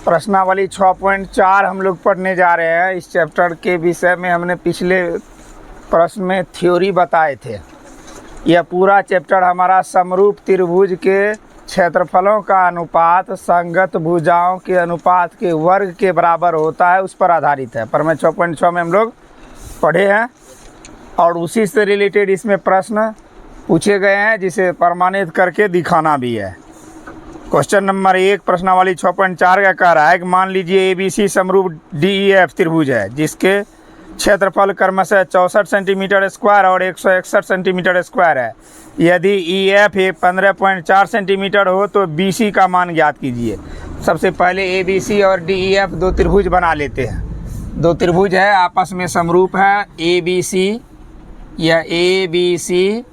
प्रश्नावली 6.4 हम लोग पढ़ने जा रहे हैं। इस चैप्टर के विषय में हमने पिछले प्रश्न में थ्योरी बताए थे। यह पूरा चैप्टर हमारा समरूप त्रिभुज के क्षेत्रफलों का अनुपात संगत भुजाओं के अनुपात के वर्ग के बराबर होता है, उस पर आधारित है। पर मैं 6.6 में हम लोग पढ़े हैं और उसी से रिलेटेड इसमें प्रश्न पूछे गए हैं, जिसे प्रमाणित करके दिखाना भी है। क्वेश्चन नंबर 1 प्रश्नावली 6.4 का कह रहा है कि मान लीजिए ABC समरूप DEF त्रिभुज है, जिसके क्षेत्रफल क्रमशः 64 सेंटीमीटर स्क्वायर और 161 सेंटीमीटर स्क्वायर है। यदि EF 15.4 सेंटीमीटर हो तो BC का मान ज्ञात कीजिए। सबसे पहले ABC और DEF दो त्रिभुज बना लेते हैं। दो त्रिभुज है, आपस में समरूप है। ABC या ABC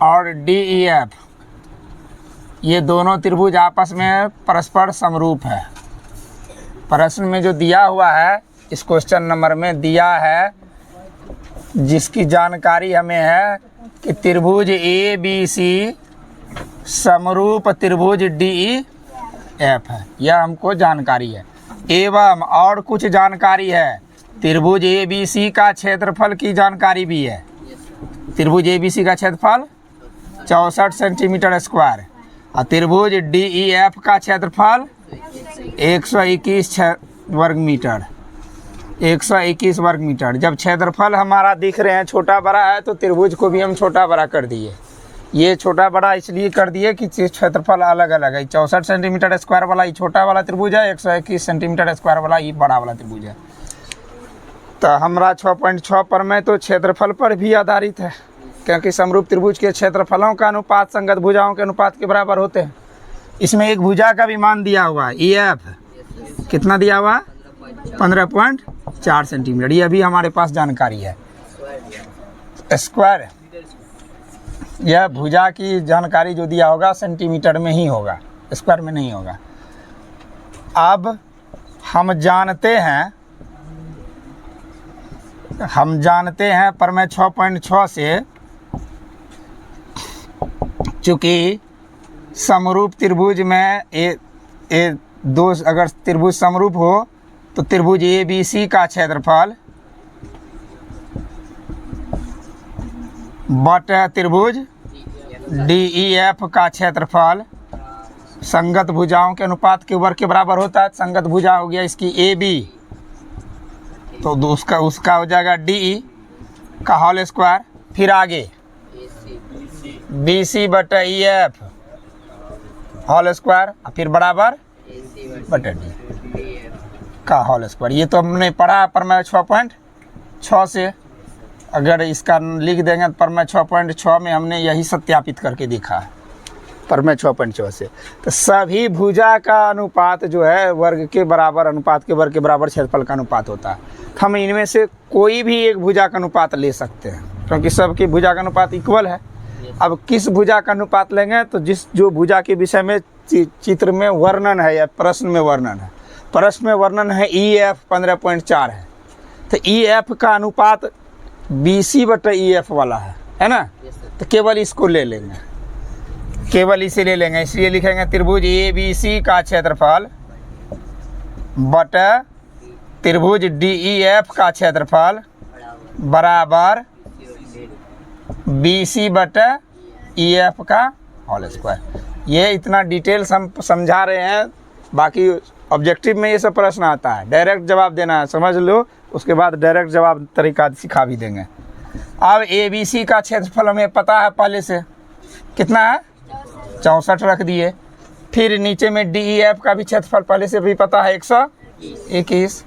और DEF, ये दोनों त्रिभुज आपस में परस्पर समरूप है। प्रश्न में जो दिया हुआ है, इस क्वेश्चन नंबर में दिया है, जिसकी जानकारी हमें है कि त्रिभुज ABC समरूप त्रिभुज DEF है, यह हमको जानकारी है। एवं और कुछ जानकारी है, त्रिभुज ABC का क्षेत्रफल की जानकारी भी है। त्रिभुज ABC का क्षेत्रफल 64 सेंटीमीटर स्क्वायर और त्रिभुज DEF का क्षेत्रफल 121 वर्ग मीटर। 121 वर्ग मीटर। जब क्षेत्रफल हमारा दिख रहे हैं छोटा बड़ा है, तो त्रिभुज को भी हम छोटा बड़ा कर दिए। ये छोटा बड़ा इसलिए कर दिए कि क्षेत्रफल अलग अलग है। 64 सेंटीमीटर स्क्वायर वाला ये छोटा वाला त्रिभुज है, 121 सेंटीमीटर स्क्वायर वाला ये बड़ा वाला त्रिभुज है। तो हमारा 6.6 पर में तो क्षेत्रफल पर भी आधारित है, क्योंकि समरूप त्रिभुज के क्षेत्रफलों का अनुपात संगत भुजाओं के अनुपात के बराबर होते हैं। इसमें एक भुजा का भी मान दिया हुआ है, EF कितना दिया हुआ, 15.4 सेंटीमीटर। ये अभी हमारे पास जानकारी है। स्क्वायर, यह भुजा की जानकारी जो दिया होगा सेंटीमीटर में ही होगा, स्क्वायर में नहीं होगा। अब हम जानते हैं पर मैं 6.6 से, चूँकि समरूप त्रिभुज में दो अगर त्रिभुज समरूप हो तो त्रिभुज ABC का क्षेत्रफल बटा त्रिभुज DEF का क्षेत्रफल संगत भुजाओं के अनुपात के वर्ग के बराबर होता है। संगत भुजा हो गया इसकी AB, तो उसका हो जाएगा DE का होल स्क्वायर। फिर आगे BC बटा EF होल स्क्वायर, फिर बराबर बटा D का होल स्क्वायर। ये तो हमने पढ़ा पर मैं 6.6 से, अगर इसका लिख देंगे पर मैं 6.6 में हमने यही सत्यापित करके देखा है, पर मैं 6.6 से। तो सभी भुजा का अनुपात जो है वर्ग के बराबर, अनुपात के वर्ग के बराबर क्षेत्रफल का अनुपात होता है। हम इनमें से कोई भी एक भुजा का अनुपात ले सकते हैं, क्योंकि सबकी भुजा का अनुपात इक्वल है। अब किस भुजा का अनुपात लेंगे, तो जो भुजा के विषय में चित्र में वर्णन है या प्रश्न में वर्णन है। प्रश्न में वर्णन है EF 15.4 है, तो EF का अनुपात BC बटा EF वाला है ना। तो केवल इसको ले लेंगे, केवल इसे ले लेंगे। इसलिए लिखेंगे त्रिभुज ABC का क्षेत्रफल बटा त्रिभुज DEF का क्षेत्रफल बराबर BC बटा EF का होल स्क्वायर। ये इतना डिटेल्स हम समझा रहे हैं, बाकी ऑब्जेक्टिव में ये सब प्रश्न आता है। डायरेक्ट जवाब देना है, समझ लो, उसके बाद डायरेक्ट जवाब तरीका सिखा भी देंगे। अब ABC का क्षेत्रफल हमें पता है पहले से, कितना है, 64 रख दिए। फिर नीचे में DEF का भी क्षेत्रफल पहले से भी पता है, 121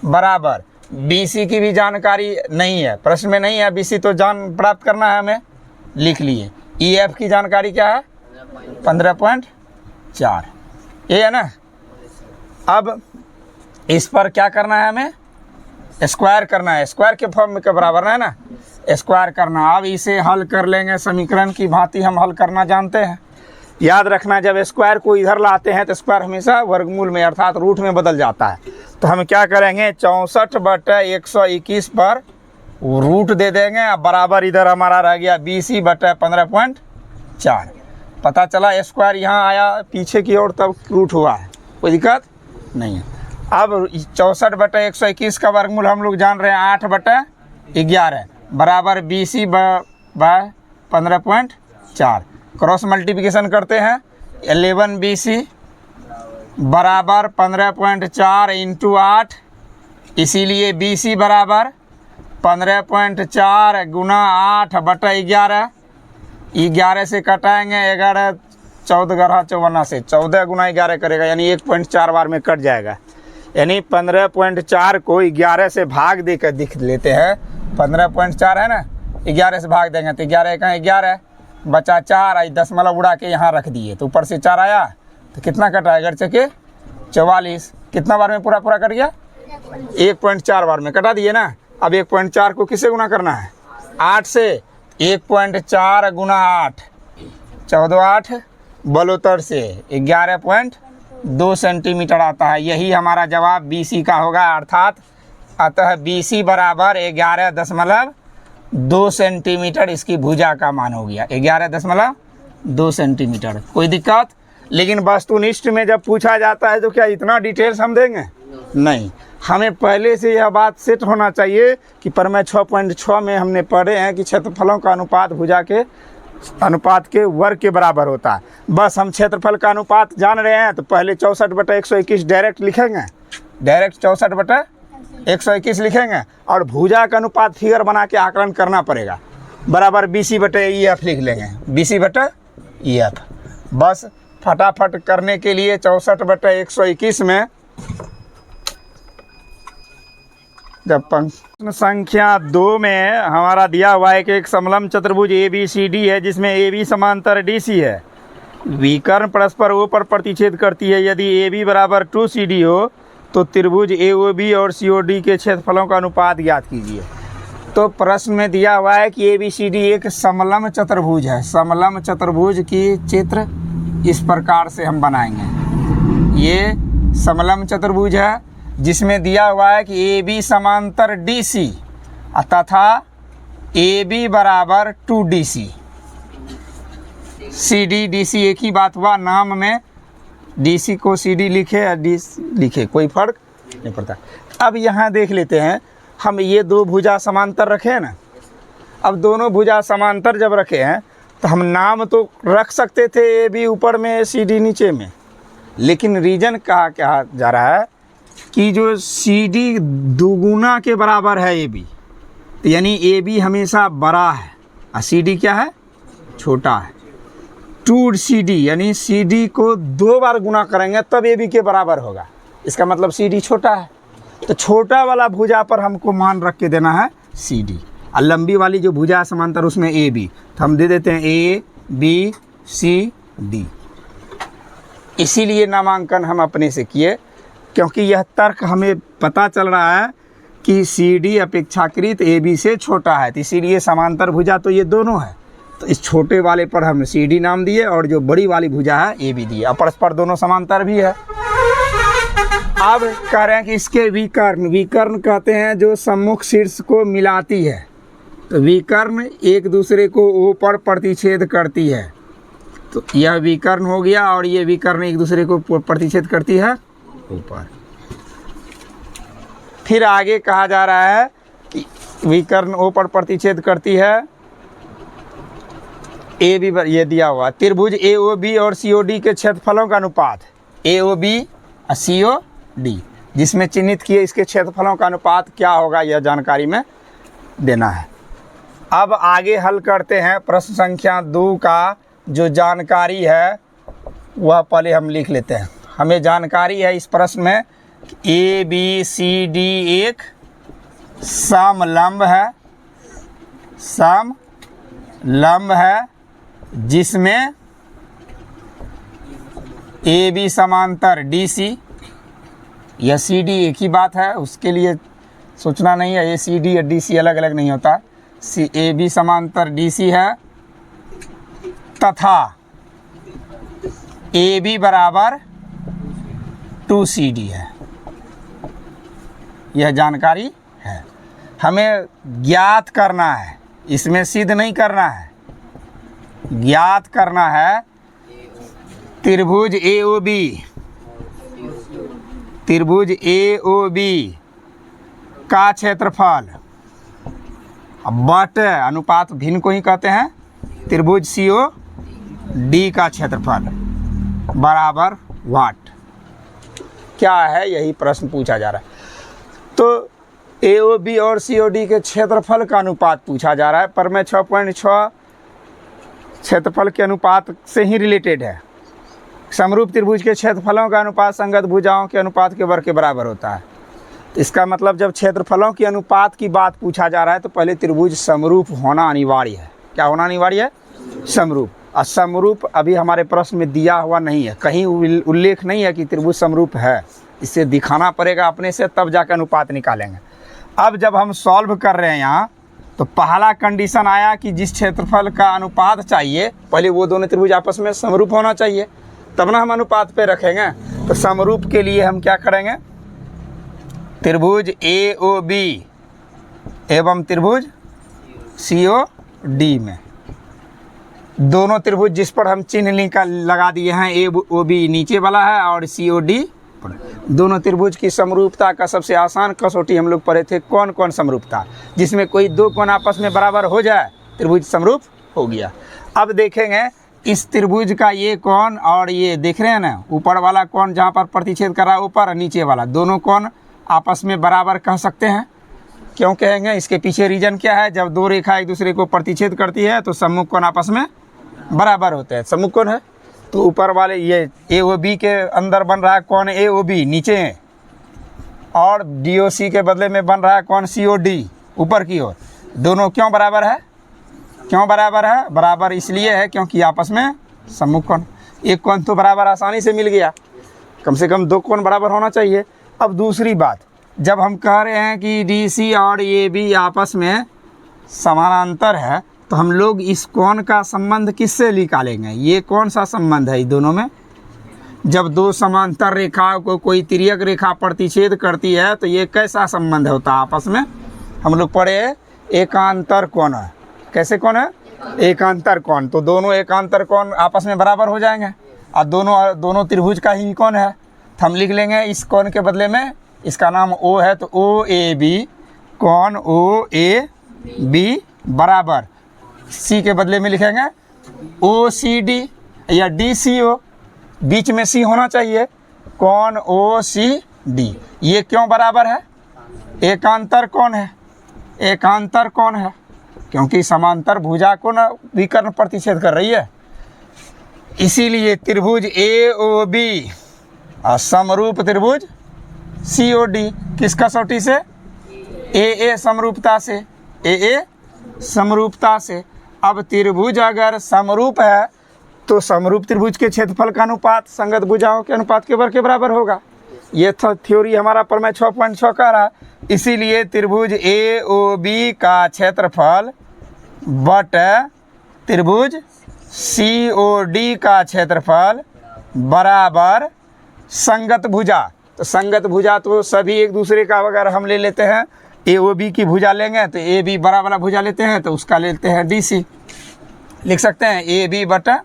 बराबर BC की भी जानकारी नहीं है, प्रश्न में नहीं है। BC तो प्राप्त करना है हमें, लिख लिए। EF की जानकारी क्या है, 15.4, ये है ना। अब इस पर क्या करना है, हमें स्क्वायर करना है। स्क्वायर के फॉर्म के बराबर है ना, स्क्वायर करना। अब इसे हल कर लेंगे, समीकरण की भांति हम हल करना जानते हैं। याद रखना, जब स्क्वायर को इधर लाते हैं तो स्क्वायर हमेशा वर्गमूल में अर्थात रूट में बदल जाता है। तो हम क्या करेंगे, 64 बटा 121 पर रूट दे देंगे। अब बराबर इधर हमारा रह गया BC बटा 15.4। पता चला स्क्वायर यहाँ आया पीछे की ओर, तब रूट हुआ है, कोई दिक्कत नहीं है। अब 64/121 का वर्गमूल हम लोग जान रहे हैं 8/11 बराबर BC बाय 15.4। क्रॉस मल्टीप्लिकेशन करते हैं 11 BC बराबर 15.4 इंटू 8, इसीलिए BC बराबर 15.4 गुना 8/11। 11 से कटाएंगे 11 14 54 से 14 गुना 11 करेगा, यानी 1.4 बार में कट जाएगा। यानी 15.4 को 11 से भाग देकर दिख लेते हैं। 15.4 है ना, 11 से भाग देंगे तो 11 का 11 बचा 4, आई दशमलव उड़ा के यहाँ रख दिए तो ऊपर से 4 आया तो कितना कटाएगा चके 44। कितना बार में पूरा कट गया? 1.4 बार में कटा दिए ना। अब 1.4 को किससे गुना करना है? 8 से। 1.4 गुना 8 14 8 बलोतर से 11.2 सेंटीमीटर आता है। यही हमारा जवाब BC का होगा, अर्थात अतः BC बराबर 11.2 सेंटीमीटर इसकी भुजा का मान हो गया। 11.2 सेंटीमीटर। कोई दिक्कत? लेकिन वस्तुनिष्ठ में जब पूछा जाता है तो क्या इतना डिटेल्स हम देंगे? नहीं, हमें पहले से यह बात सेट होना चाहिए कि प्रमेय 6.6 में हमने पढ़े हैं कि क्षेत्रफलों का अनुपात भुजा के अनुपात के वर्ग के बराबर होता है। बस हम क्षेत्रफल का अनुपात जान रहे हैं तो पहले 64/121 डायरेक्ट लिखेंगे, डायरेक्ट 64/121 लिखेंगे और भुजा का अनुपात फिगर बना के आकलन करना पड़ेगा। बराबर BC/EF लिख लेंगे, BC/EF। बस फटाफट करने के लिए 64/121 में जब प्रश्न संख्या 2 में हमारा दिया हुआ है कि एक समलंब चतुर्भुज ABCD है जिसमें AB समांतर DC है, विकर्ण परस्पर O पर प्रतिच्छेद करती है। यदि AB बराबर 2CD हो तो त्रिभुज AOB और COD के क्षेत्रफलों का अनुपात ज्ञात कीजिए। तो प्रश्न में दिया हुआ है कि ABCD एक समलंब चतुर्भुज है। समलंब चतुर्भुज की चित्र इस प्रकार से हम बनाएंगे। ये समलंब चतुर्भुज है जिसमें दिया हुआ है कि AB समांतर DC तथा AB बराबर 2DC। CD DC एक ही बात हुआ, नाम में DC को CD लिखे या DC लिखे कोई फर्क नहीं पड़ता। अब यहाँ देख लेते हैं, हम ये दो भुजा समांतर रखे हैं ना। अब दोनों भुजा समांतर जब रखे हैं तो हम नाम तो रख सकते थे AB ऊपर में CD नीचे में, लेकिन रीजन कहा क्या जा रहा है कि जो CD दुगुना के बराबर है AB, तो यानी AB हमेशा बड़ा है और CD क्या है? छोटा है। 2CD यानी CD को 2 बार गुना करेंगे तब AB के बराबर होगा, इसका मतलब CD छोटा है। तो छोटा वाला भुजा पर हमको मान रख के देना है CD, और लंबी वाली जो भुजा समांतर उसमें AB, तो हम दे देते हैं ABCD। इसीलिए नामांकन हम अपने से किए, क्योंकि यह तर्क हमें पता चल रहा है कि CD अपेक्षाकृत AB से छोटा है, तो इसीलिए समांतर भुजा तो ये दोनों है। तो इस छोटे वाले पर हम CD नाम दिए और जो बड़ी वाली भुजा है AB दिए, और परस्पर दोनों समांतर भी है। अब कह रहे हैं कि इसके विकर्ण, विकर्ण कहते हैं जो सम्मुख शीर्ष को मिलाती है। तो विकर्ण एक दूसरे को O पर प्रतिच्छेद करती है, तो यह विकर्ण हो गया, और ये विकर्ण एक दूसरे को प्रतिच्छेद करती है ऊपर। फिर आगे कहा जा रहा है कि विकर्ण O पर प्रतिच्छेद करती है AB पर, ये दिया हुआ त्रिभुज AOB और COD के क्षेत्रफलों का अनुपात, AOB और COD जिसमें चिन्हित किए, इसके क्षेत्रफलों का अनुपात क्या होगा यह जानकारी में देना है। अब आगे हल करते हैं प्रश्न संख्या 2 का जो जानकारी है वह पहले हम लिख लेते हैं। हमें जानकारी है इस प्रश्न में ABCD एक समलंब है, समलंब है जिसमें AB समांतर DC, यह CD एक ही बात है, उसके लिए सोचना नहीं है। ये CD या DC अलग अलग नहीं होता। AB समांतर DC है तथा AB बराबर 2CD है, यह जानकारी है। हमें ज्ञात करना है, इसमें सिद्ध नहीं करना है, ज्ञात करना है त्रिभुज AOB त्रिभुज AOB का क्षेत्रफल बट अनुपात भिन्न को ही कहते हैं त्रिभुज COD का क्षेत्रफल बराबर वाट। क्या है, यही प्रश्न पूछा जा रहा है। तो AOB और COD के क्षेत्रफल का अनुपात पूछा जा रहा है। पर मैं 6.6 क्षेत्रफल के अनुपात से ही रिलेटेड है। समरूप त्रिभुज के क्षेत्रफलों का अनुपात संगत भुजाओं के अनुपात के वर्ग के बराबर होता है। इसका मतलब जब क्षेत्रफलों के अनुपात की बात पूछा जा रहा है तो पहले त्रिभुज समरूप होना अनिवार्य है। क्या होना अनिवार्य है? समरूप। और समरूप अभी हमारे प्रश्न में दिया हुआ नहीं है, कहीं उल्लेख नहीं है कि त्रिभुज समरूप है। इसे दिखाना पड़ेगा अपने से, तब जाकर अनुपात निकालेंगे। अब जब हम सॉल्व कर रहे हैं यहाँ, तो पहला कंडीशन आया कि जिस क्षेत्रफल का अनुपात चाहिए पहले वो दोनों त्रिभुज आपस में समरूप होना चाहिए, तब ना हम अनुपात पे रखेंगे। तो समरूप के लिए हम क्या करेंगे, त्रिभुज AOB एवं त्रिभुज COD में दोनों त्रिभुज जिस पर हम चिन्ह लगा दिए हैं, AOB नीचे वाला है और COD दोनों त्रिभुज की समरूपता का सबसे आसान कसौटी हम लोग पढ़े थे। कौन कौन समरूपता? जिसमें कोई दो कोण आपस में बराबर हो जाए त्रिभुज समरूप हो गया। अब देखेंगे इस त्रिभुज का ये कोण और ये देख रहे हैं ना, ऊपर वाला कोण जहाँ पर प्रतिच्छेद कर रहा है ऊपर, नीचे वाला दोनों कोण आपस में बराबर कह सकते हैं। क्यों कहेंगे? इसके पीछे रीजन क्या है? जब दो रेखा एक दूसरे को प्रतिच्छेद करती है तो सम्मुख कोण आपस में बराबर होते हैं। सम्मुख कोण है तो ऊपर वाले ये AOB के अंदर बन रहा है कौन AOB नीचे है, और DOC के बदले में बन रहा है कौन COD ऊपर की ओर। दोनों क्यों बराबर है? क्यों बराबर है? बराबर इसलिए है क्योंकि आपस में सम्मुख कोण। एक कोण तो बराबर आसानी से मिल गया, कम से कम दो कोण बराबर होना चाहिए। अब दूसरी बात, जब हम कह रहे हैं कि DC और AB आपस में समानांतर है तो हम लोग इस कोण का संबंध किससे निकालेंगे? ये कौन सा संबंध है दोनों में? जब दो समांतर रेखाओं को कोई तिर्यक रेखा प्रतिच्छेद करती है तो ये कैसा संबंध होता है आपस में? हम लोग पढ़े एकांतर कोण है। कैसे कोण है? एकांतर कोण। तो दोनों एकांतर कोण आपस में बराबर हो जाएंगे और दोनों त्रिभुज का ही कोण है। तो हम लिख लेंगे इस कोण के बदले में, इसका नाम O है तो OAB कोण OAB बराबर C के बदले में लिखेंगे OCD या DCO, बीच में C होना चाहिए, कोण OCD। ये क्यों बराबर है? एकांतर कोण है। एकांतर कोण है क्योंकि समांतर भुजा को न विकर्ण प्रतिच्छेद कर रही है। इसीलिए त्रिभुज AOB और समरूप त्रिभुज COD किस कसौटी से? AA समरूपता से। AA समरूपता से। अब त्रिभुज अगर समरूप है तो समरूप त्रिभुज के क्षेत्रफल का अनुपात संगत भुजाओं के अनुपात के वर्ग के बराबर होगा। ये थ्योरी हमारा प्रमेय 6.6 का रहा। इसीलिए त्रिभुज AOB का क्षेत्रफल बट त्रिभुज COD का क्षेत्रफल बराबर संगत भुजा। तो संगत भुजा तो सभी एक दूसरे का, अगर हम ले लेते हैं AOB की भुजा लेंगे तो AB बड़ा वाला भुजा लेते हैं तो उसका लेते हैं DC। लिख सकते हैं AB बटा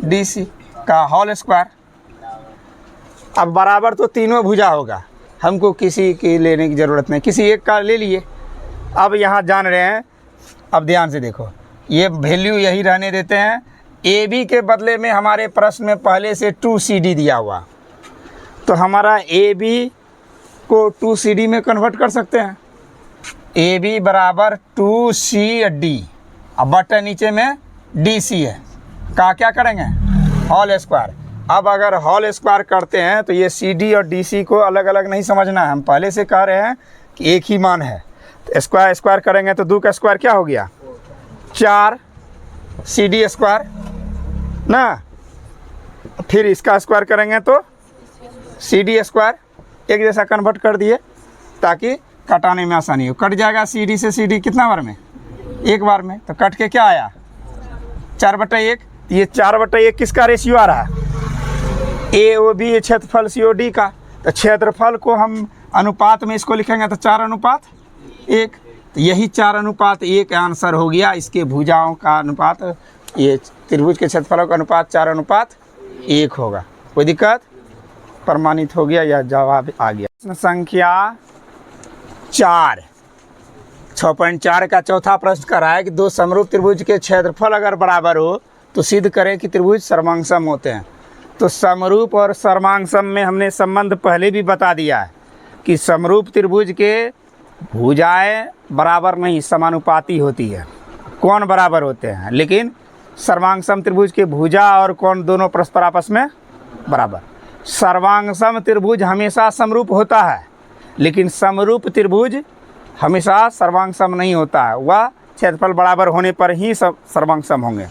DC का होल स्क्वायर। अब बराबर तो तीनों भुजा होगा, हमको किसी की लेने की ज़रूरत नहीं, किसी एक का ले लिए। अब यहाँ जान रहे हैं, अब ध्यान से देखो, ये वैल्यू यही रहने देते हैं। AB के बदले में हमारे प्रश्न में पहले से 2CD दिया हुआ, तो हमारा AB को 2CD में कन्वर्ट कर सकते हैं। AB बराबर 2CD, अब बटन नीचे में DC है, का क्या करेंगे? Whole square. अब अगर होल स्क्वायर करते हैं तो ये CD और DC को अलग अलग नहीं समझना है, हम पहले से कह रहे हैं कि एक ही मान है। तो स्क्वायर स्क्वायर करेंगे तो 2 का स्क्वायर क्या हो गया? 4 CD स्क्वायर ना, फिर इसका स्क्वायर करेंगे तो CD स्क्वायर, एक जैसा कन्वर्ट कर दिए ताकि कटाने में आसानी हो। कट जाएगा CD से CD कितना बार में? एक बार में। तो कट के क्या आया? 4/1। ये 4/1 किसका रेशियो आ रहा है? AOB क्षेत्रफल COD का। तो क्षेत्रफल को हम अनुपात में इसको लिखेंगे तो 4:1। तो यही 4:1 आंसर हो गया। इसके भुजाओं का अनुपात, ये त्रिभुज के क्षेत्रफलों का अनुपात 4:1 होगा। कोई दिक्कत? प्रमाणित हो गया, यह जवाब आ गया। प्रश्न संख्या 4, 6.4 का चौथा प्रश्न कर रहा है कि दो समरूप त्रिभुज के क्षेत्रफल अगर बराबर हो तो सिद्ध करें कि त्रिभुज सर्वांगसम होते हैं। तो समरूप और सर्वांगसम में हमने संबंध पहले भी बता दिया है कि समरूप त्रिभुज के भुजाएं बराबर नहीं समानुपाती होती है, कोण बराबर होते हैं, लेकिन सर्वांगसम त्रिभुज के भुजा और कोण दोनों परस्पर आपस में बराबर। सर्वांगसम त्रिभुज हमेशा समरूप होता है, लेकिन समरूप त्रिभुज हमेशा सर्वांगसम नहीं होता है, वह क्षेत्रफल बराबर होने पर ही सर्वांगसम होंगे।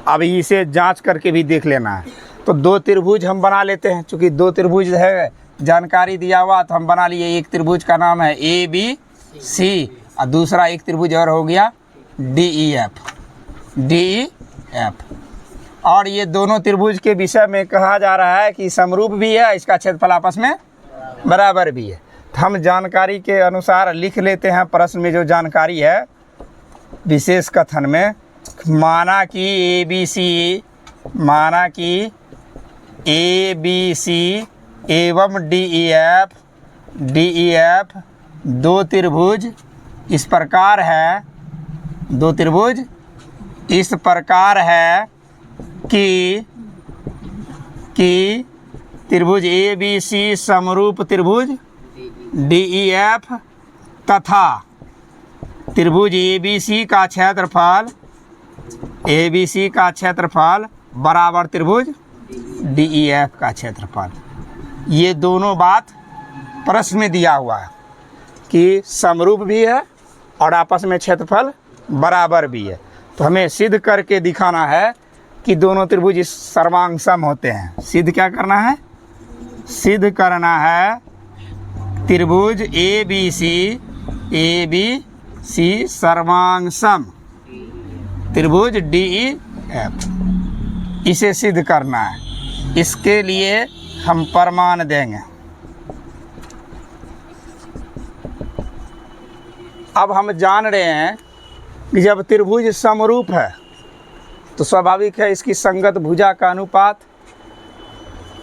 अब इसे जांच करके भी देख लेना है। तो दो त्रिभुज हम बना लेते हैं, चूँकि दो त्रिभुज है जानकारी दिया हुआ, तो हम बना लिए। एक त्रिभुज का नाम है ABC और दूसरा एक त्रिभुज और हो गया DEF। और ये दोनों त्रिभुज के विषय में कहा जा रहा है कि समरूप भी है, इसका क्षेत्रफल आपस में बराबर भी है। तो हम जानकारी के अनुसार लिख लेते हैं। प्रश्न में जो जानकारी है विशेष कथन में, माना कि ABC एवं DEF दो त्रिभुज इस प्रकार है, दो त्रिभुज इस प्रकार है कि त्रिभुज ABC समरूप त्रिभुज DEF तथा त्रिभुज ABC का क्षेत्रफल बराबर त्रिभुज DEF का क्षेत्रफल। ये दोनों बात प्रश्न में दिया हुआ है कि समरूप भी है और आपस में क्षेत्रफल बराबर भी है। तो हमें सिद्ध करके दिखाना है कि दोनों त्रिभुज सर्वांगसम होते हैं। सिद्ध क्या करना है? सिद्ध करना है त्रिभुज ABC सर्वांगसम त्रिभुज DEF, इसे सिद्ध करना है। इसके लिए हम प्रमाण देंगे। अब हम जान रहे हैं कि जब त्रिभुज समरूप है तो स्वाभाविक है इसकी संगत भुजा का अनुपात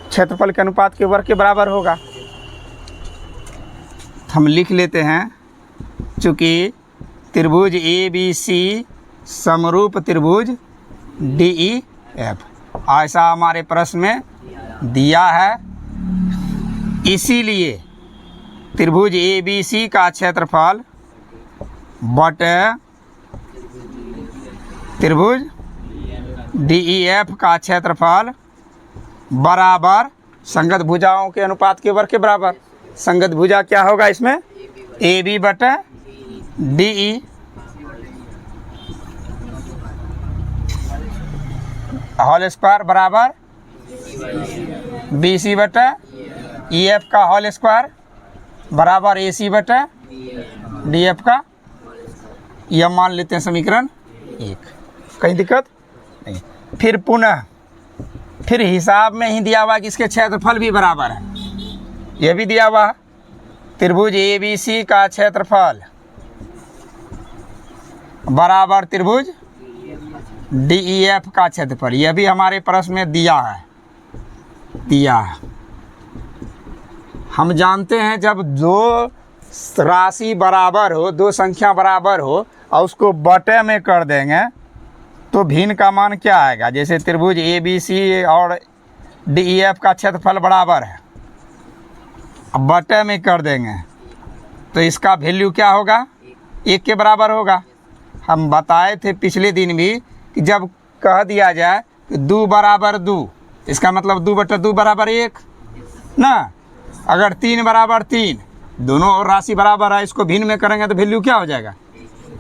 क्षेत्रफल के अनुपात के वर्ग के बराबर होगा। हम लिख लेते हैं, चूँकि त्रिभुज ABC समरूप त्रिभुज DEF ऐसा हमारे प्रश्न में दिया है, इसीलिए त्रिभुज ABC का क्षेत्रफल बटे त्रिभुज DEF का क्षेत्रफल बराबर संगत भुजाओं के अनुपात के वर्ग के बराबर। संगत भुजा क्या होगा इसमें? AB बटे DE होल स्क्वायर बराबर BC बटे EF का होल स्क्वायर बराबर AC बटे DF का। यह मान लेते हैं समीकरण 1। कहीं दिक्कत नहीं। फिर पुनः फिर हिसाब में ही दिया हुआ कि इसके क्षेत्रफल भी बराबर है। यह भी दिया हुआ त्रिभुज ABC का क्षेत्रफल बराबर त्रिभुज DEF का क्षेत्रफल। यह भी हमारे प्रश्न में दिया है। हम जानते हैं जब दो राशि बराबर हो, दो संख्या बराबर हो और उसको बटे में कर देंगे तो भिन्न का मान क्या आएगा? जैसे त्रिभुज ABC और DEF का क्षेत्रफल बराबर है, अब बटे में कर देंगे तो इसका वैल्यू क्या होगा? 1 के बराबर होगा। हम बताए थे पिछले दिन भी कि जब कह दिया जाए कि 2 बराबर 2, इसका मतलब 2 बटे 2 बराबर 1 ना। अगर 3 बराबर 3, दोनों और राशि बराबर है, इसको भिन्न में करेंगे तो वैल्यू क्या हो जाएगा?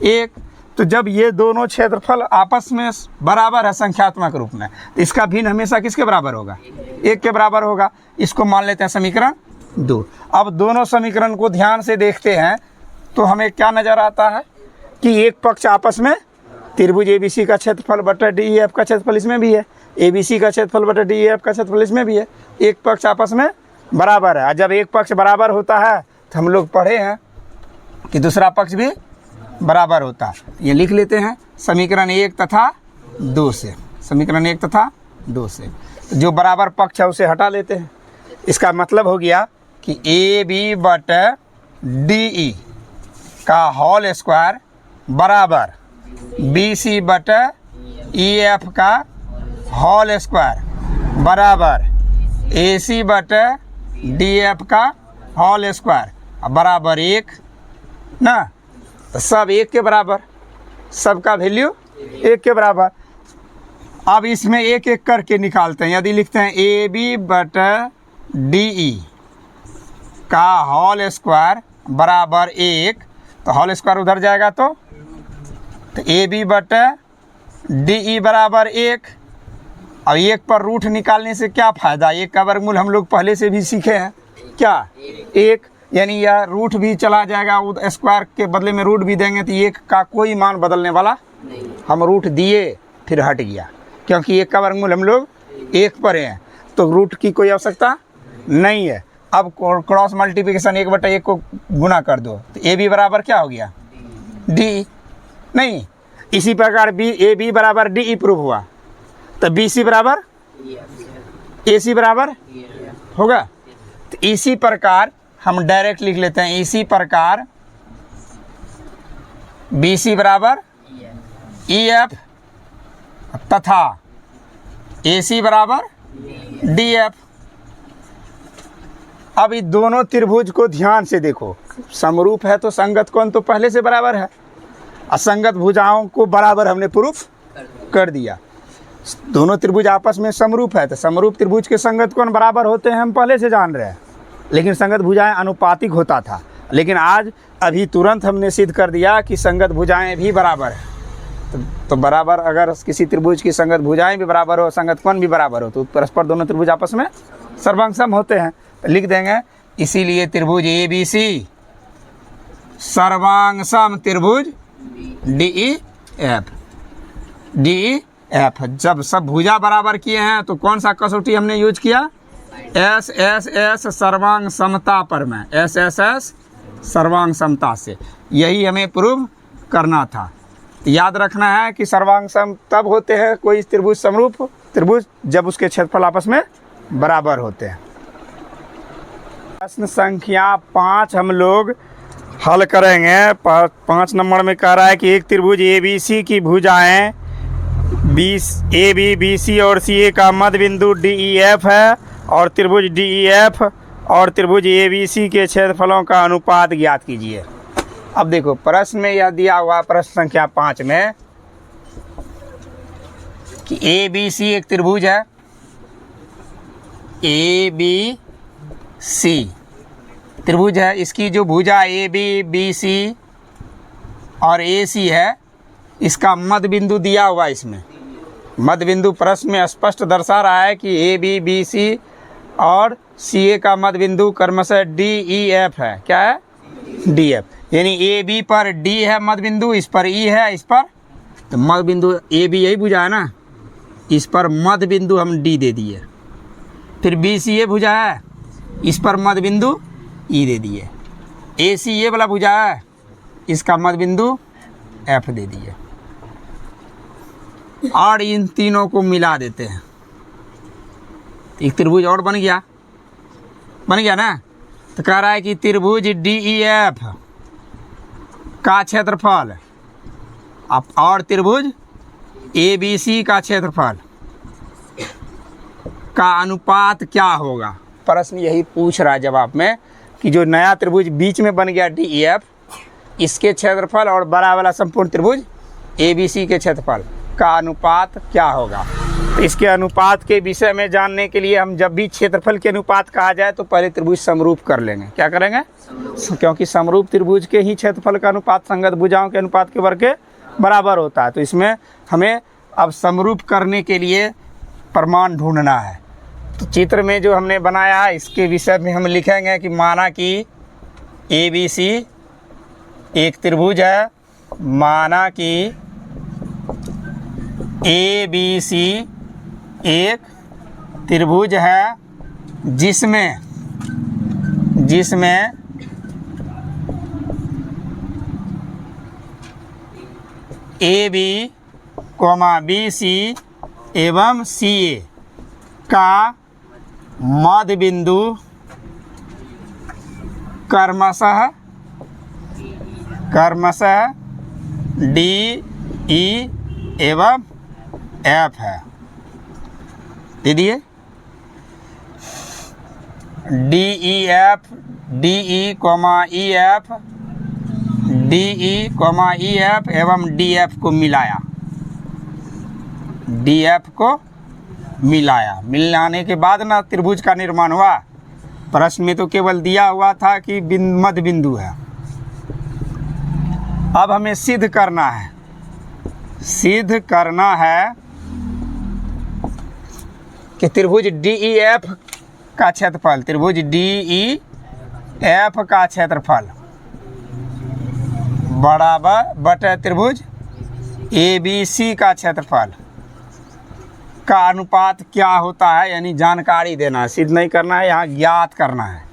1। तो जब ये दोनों क्षेत्रफल आपस में बराबर है संख्यात्मक रूप में, तो इसका भिन्न हमेशा किसके बराबर होगा? 1 के बराबर होगा। इसको मान लेते हैं समीकरण 2। अब दोनों समीकरण को ध्यान से देखते हैं तो हमें क्या नज़र आता है कि एक पक्ष आपस में त्रिभुज ABC का क्षेत्रफल बटे DEF का क्षेत्रफल इसमें भी है, ABC का क्षेत्रफल बटे DEF का क्षेत्रफल इसमें भी है। एक पक्ष आपस में बराबर है। जब एक पक्ष बराबर होता है तो हम लोग पढ़े हैं कि दूसरा पक्ष भी बराबर होता है। ये लिख लेते हैं समीकरण 1 तथा 2 से। समीकरण 1 तथा 2 से जो बराबर पक्ष है उसे हटा लेते हैं। इसका मतलब हो गया कि ए बी बटे डी ई का होल स्क्वायर बराबर बी सी बटे ई एफ का होल स्क्वायर बराबर ए सी बटे डी एफ का होल स्क्वायर बराबर 1 ना। तो सब 1 के बराबर, सबका वैल्यू 1 के बराबर। अब इसमें एक एक करके निकालते हैं। यदि लिखते हैं ए बी बटे डी ई का होल स्क्वायर बराबर 1, तो होल स्क्वायर उधर जाएगा तो ए बी बटे डी ई बराबर 1। अब 1 पर रूट निकालने से क्या फ़ायदा, 1 का वर्गमूल हम लोग पहले से भी सीखे हैं क्या 1, यानी यह रूट भी चला जाएगा, स्क्वायर के बदले में रूट भी देंगे तो 1 का कोई मान बदलने वाला नहीं। हम रूट दिए फिर हट गया, क्योंकि 1 का वर्गमूल हम लोग 1 पर हैं, तो रूट की कोई आवश्यकता नहीं है। अब क्रॉस मल्टीप्लिकेशन 1/1 को गुना कर दो तो ए बी बराबर क्या हो गया डी नहीं। इसी प्रकार बी ए बी बराबर डी ई प्रूव हुआ, तो बी सी बराबर ए सी बराबर होगा। तो इसी प्रकार हम डायरेक्ट लिख लेते हैं, इसी प्रकार बी सी बराबर ई एफ तथा ए सी बराबर डी एफ। अब ये दोनों त्रिभुज को ध्यान से देखो, समरूप है तो संगत कोण तो पहले से बराबर है, असंगत भुजाओं को बराबर हमने प्रूफ कर दिया। दोनों त्रिभुज आपस में समरूप है तो समरूप त्रिभुज के संगत कोण बराबर होते हैं, हम पहले से जान रहे हैं, लेकिन संगत भुजाएं अनुपातिक होता था। लेकिन आज अभी तुरंत हमने सिद्ध कर दिया कि संगत भुजाएं भी बराबर है। तो बराबर अगर किसी त्रिभुज की संगत भुजाएं भी बराबर हो, संगत कोण भी बराबर हो, तो परस्पर दोनों त्रिभुज आपस में सर्वांगसम होते हैं। तो लिख देंगे इसीलिए त्रिभुज ए बी सी सर्वांगसम त्रिभुज डी ई एफ। जब सब भुजा बराबर किए हैं तो कौन सा कसौटी हमने यूज किया, एस एस एस सर्वांग समता पर में, एस एस एस सर्वांग समता से, यही हमें प्रूव करना था। तो याद रखना है कि सर्वांग सम तब होते हैं कोई त्रिभुज समरूप त्रिभुज जब उसके क्षेत्रफल आपस में बराबर होते हैं। प्रश्न संख्या 5 हम लोग हल करेंगे। 5 नंबर में कह रहा है कि एक त्रिभुज ए बी सी की भुजाएं ए बी बी सी और सी ए का मध्य बिंदु डी ई एफ है, और त्रिभुज डी ई एफ और त्रिभुज ए बी सी के क्षेत्रफलों का अनुपात ज्ञात कीजिए। अब देखो प्रश्न में यह दिया हुआ, प्रश्न संख्या 5 में कि ए बी सी एक त्रिभुज है, ए बी सी त्रिभुज है, इसकी जो भुजा ए बी बी सी और ए सी है, इसका मध्य बिंदु दिया हुआ है। इसमें मध्य बिंदु प्रश्न में स्पष्ट दर्शा रहा है कि ए बी बी सी और सी ए का मध्य बिंदु क्रमशः डी ई एफ है। क्या है डी एफ, यानी ए बी पर डी है मध्य बिंदु, इस पर ई है, इस पर तो मध्य बिंदु ए बी यही भुजा है ना, इस पर मध्य बिंदु हम डी दे दिए। फिर बी सी ए भुजा है, इस पर मध्य बिंदु ई दे दिए। ए सी ए वाला भुजा है, इसका मध्य बिंदु एफ दे दिए, और इन तीनों को मिला देते हैं, एक त्रिभुज और बन गया ना। तो कह रहा है कि त्रिभुज डी ई एफ का क्षेत्रफल और त्रिभुज ए बी सी का क्षेत्रफल का अनुपात क्या होगा। प्रश्न यही पूछ रहा है जवाब में कि जो नया त्रिभुज बीच में बन गया डी ई एफ, इसके क्षेत्रफल और बड़ा वाला संपूर्ण त्रिभुज ए बी सी के क्षेत्रफल का अनुपात क्या होगा। तो इसके अनुपात के विषय में जानने के लिए हम जब भी क्षेत्रफल के अनुपात कहा जाए तो पहले त्रिभुज समरूप कर लेंगे। क्या करेंगे, क्योंकि समरूप त्रिभुज के ही क्षेत्रफल का अनुपात संगत भुजाओं के अनुपात के वर्ग के बराबर होता है। तो इसमें हमें अब समरूप करने के लिए प्रमाण ढूंढना है। तो चित्र में जो हमने बनाया है इसके विषय में हम लिखेंगे कि माना कि ए बी सी एक त्रिभुज है, माना कि ए बी सी एक त्रिभुज है जिसमें ए बी बी सी एवं सी ए का मध्य बिंदु क्रमशः डी ई एवं एफ है। दीजिए D E F D E comma E F D E comma E F एवं डी एफ को मिलाया, डी एफ को मिलाने के बाद ना त्रिभुज का निर्माण हुआ। प्रश्न में तो केवल दिया हुआ था कि मध्य बिंदु है। अब हमें सिद्ध करना है कि त्रिभुज डी ई एफ का क्षेत्रफल, त्रिभुज डी ई एफ का क्षेत्रफल बराबर बटे त्रिभुज ए बी सी का क्षेत्रफल का अनुपात क्या होता है, यानी जानकारी देना है। सिद्ध नहीं करना है, यहाँ ज्ञात करना है।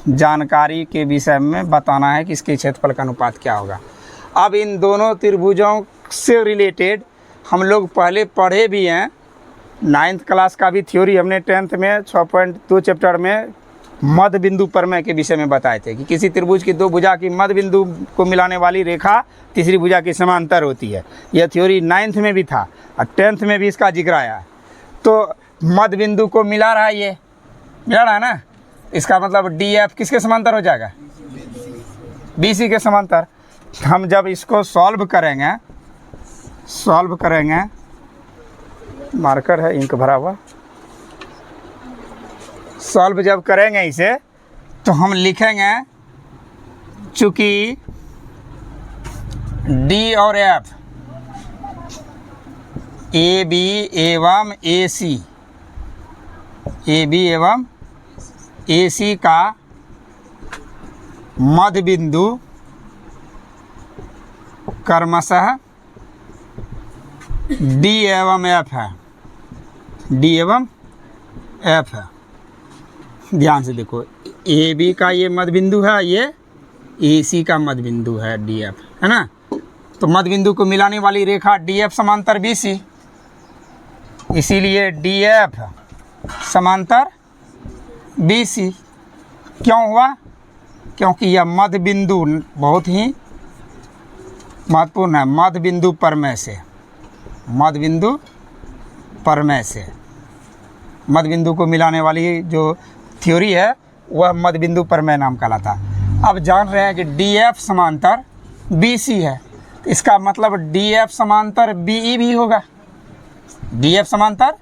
जानकारी के विषय में बताना है कि इसके क्षेत्रफल का अनुपात क्या होगा। अब इन दोनों त्रिभुजों से रिलेटेड हम लोग पहले पढ़े भी हैं। 9th क्लास का भी थ्योरी हमने 10th में 6.2 चैप्टर में मध्य बिंदु प्रमेय के विषय में बताए थे कि किसी त्रिभुज की दो भुजा की मध्य बिंदु को मिलाने वाली रेखा तीसरी भुजा के समांतर होती है। यह थ्योरी 9th में भी था और 10th में भी इसका जिक्र आया। तो मध्य बिंदु को मिला रहा है, ये मिला रहा है ना, इसका मतलब डी एफ किसके समांतर हो जाएगा, बी सी के समांतर। हम जब इसको सॉल्व करेंगे, मार्कर है इंक भरा हुआ, सॉल्व जब करेंगे इसे तो हम लिखेंगे चूँकि डी और एफ ए बी एवं ए सी का मध्य बिंदु क्रमशः डी एवं एफ है, ध्यान से देखो, ए बी का ये मध्य बिंदु है, ये ए सी का मध्य बिंदु है, डी एफ है ना। तो मध्य बिंदु को मिलाने वाली रेखा डी एफ समांतर बी सी, इसीलिए डी एफ समांतर बी सी। क्यों हुआ, क्योंकि यह मध्य बिंदु बहुत ही महत्वपूर्ण है। मध्य बिंदु को मिलाने वाली जो थ्योरी है वह मध्य बिंदु प्रमेय नाम कहलाता। अब जान रहे हैं कि डी एफ समांतर बी सी है, तो इसका मतलब डी एफ समांतर बी ई भी होगा, डी एफ समांतर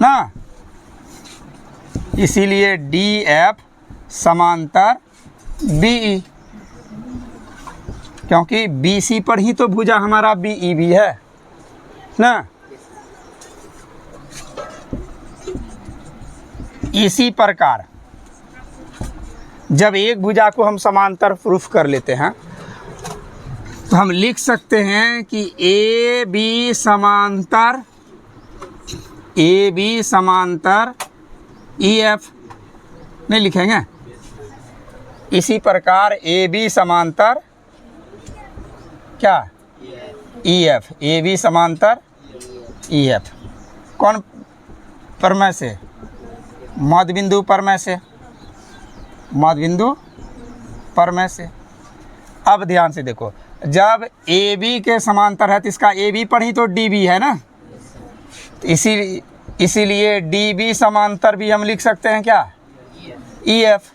ना, इसीलिए डी एफ समांतर बी ई, क्योंकि बी सी पर ही तो भुजा हमारा बी ई भी है ना। इसी प्रकार जब एक भुजा को हम समांतर प्रूफ कर लेते हैं तो हम लिख सकते हैं कि ए बी समांतर ई एफ, नहीं लिखेंगे। इसी प्रकार ए बी समांतर क्या, ई एफ, ए बी समांतर ई एफ। कौन प्रमेय से, मध्य बिंदु प्रमेय से। अब ध्यान से देखो, जब ए बी के समांतर है तो इसका ए बी पर ही तो डी बी है ना, तो इसीलिए डी बी समांतर भी हम लिख सकते हैं क्या, ई एफ।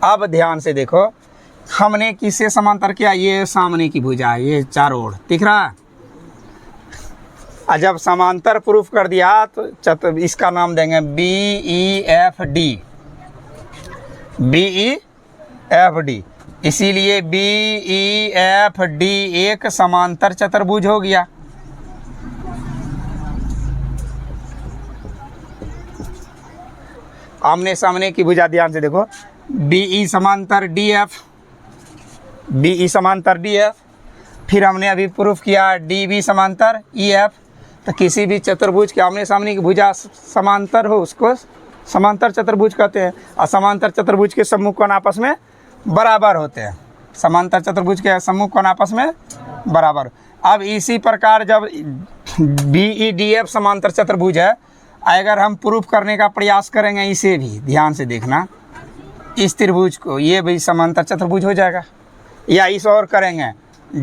अब ध्यान से देखो, हमने किससे समांतर किया, ये सामने की भुजा है, ये चारों ओर दिख रहा है। जब समांतर प्रूफ कर दिया तो इसका नाम देंगे बी ई एफ डी, इसीलिए बी ई एफ डी एक समांतर चतुर्भुज हो गया। आमने सामने की भुजा, ध्यान से देखो, बी ई समांतर डी एफ, फिर हमने अभी प्रूफ किया डी बी समांतर ई एफ। तो किसी भी चतुर्भुज के आमने सामने की भुजा समांतर हो उसको समांतर चतुर्भुज कहते हैं, और समांतर चतुर्भुज के सम्मुख कोण आपस में बराबर होते हैं, समांतर चतुर्भुज के सम्मुख कोण आपस में बराबर। अब इसी प्रकार जब BEDF समांतर चतुर्भुज है। अगर हम प्रूफ करने का प्रयास करेंगे इसे भी, ध्यान से देखना, इस त्रिभुज को, ये भी समांतर चतुर्भुज हो जाएगा। या इस और करेंगे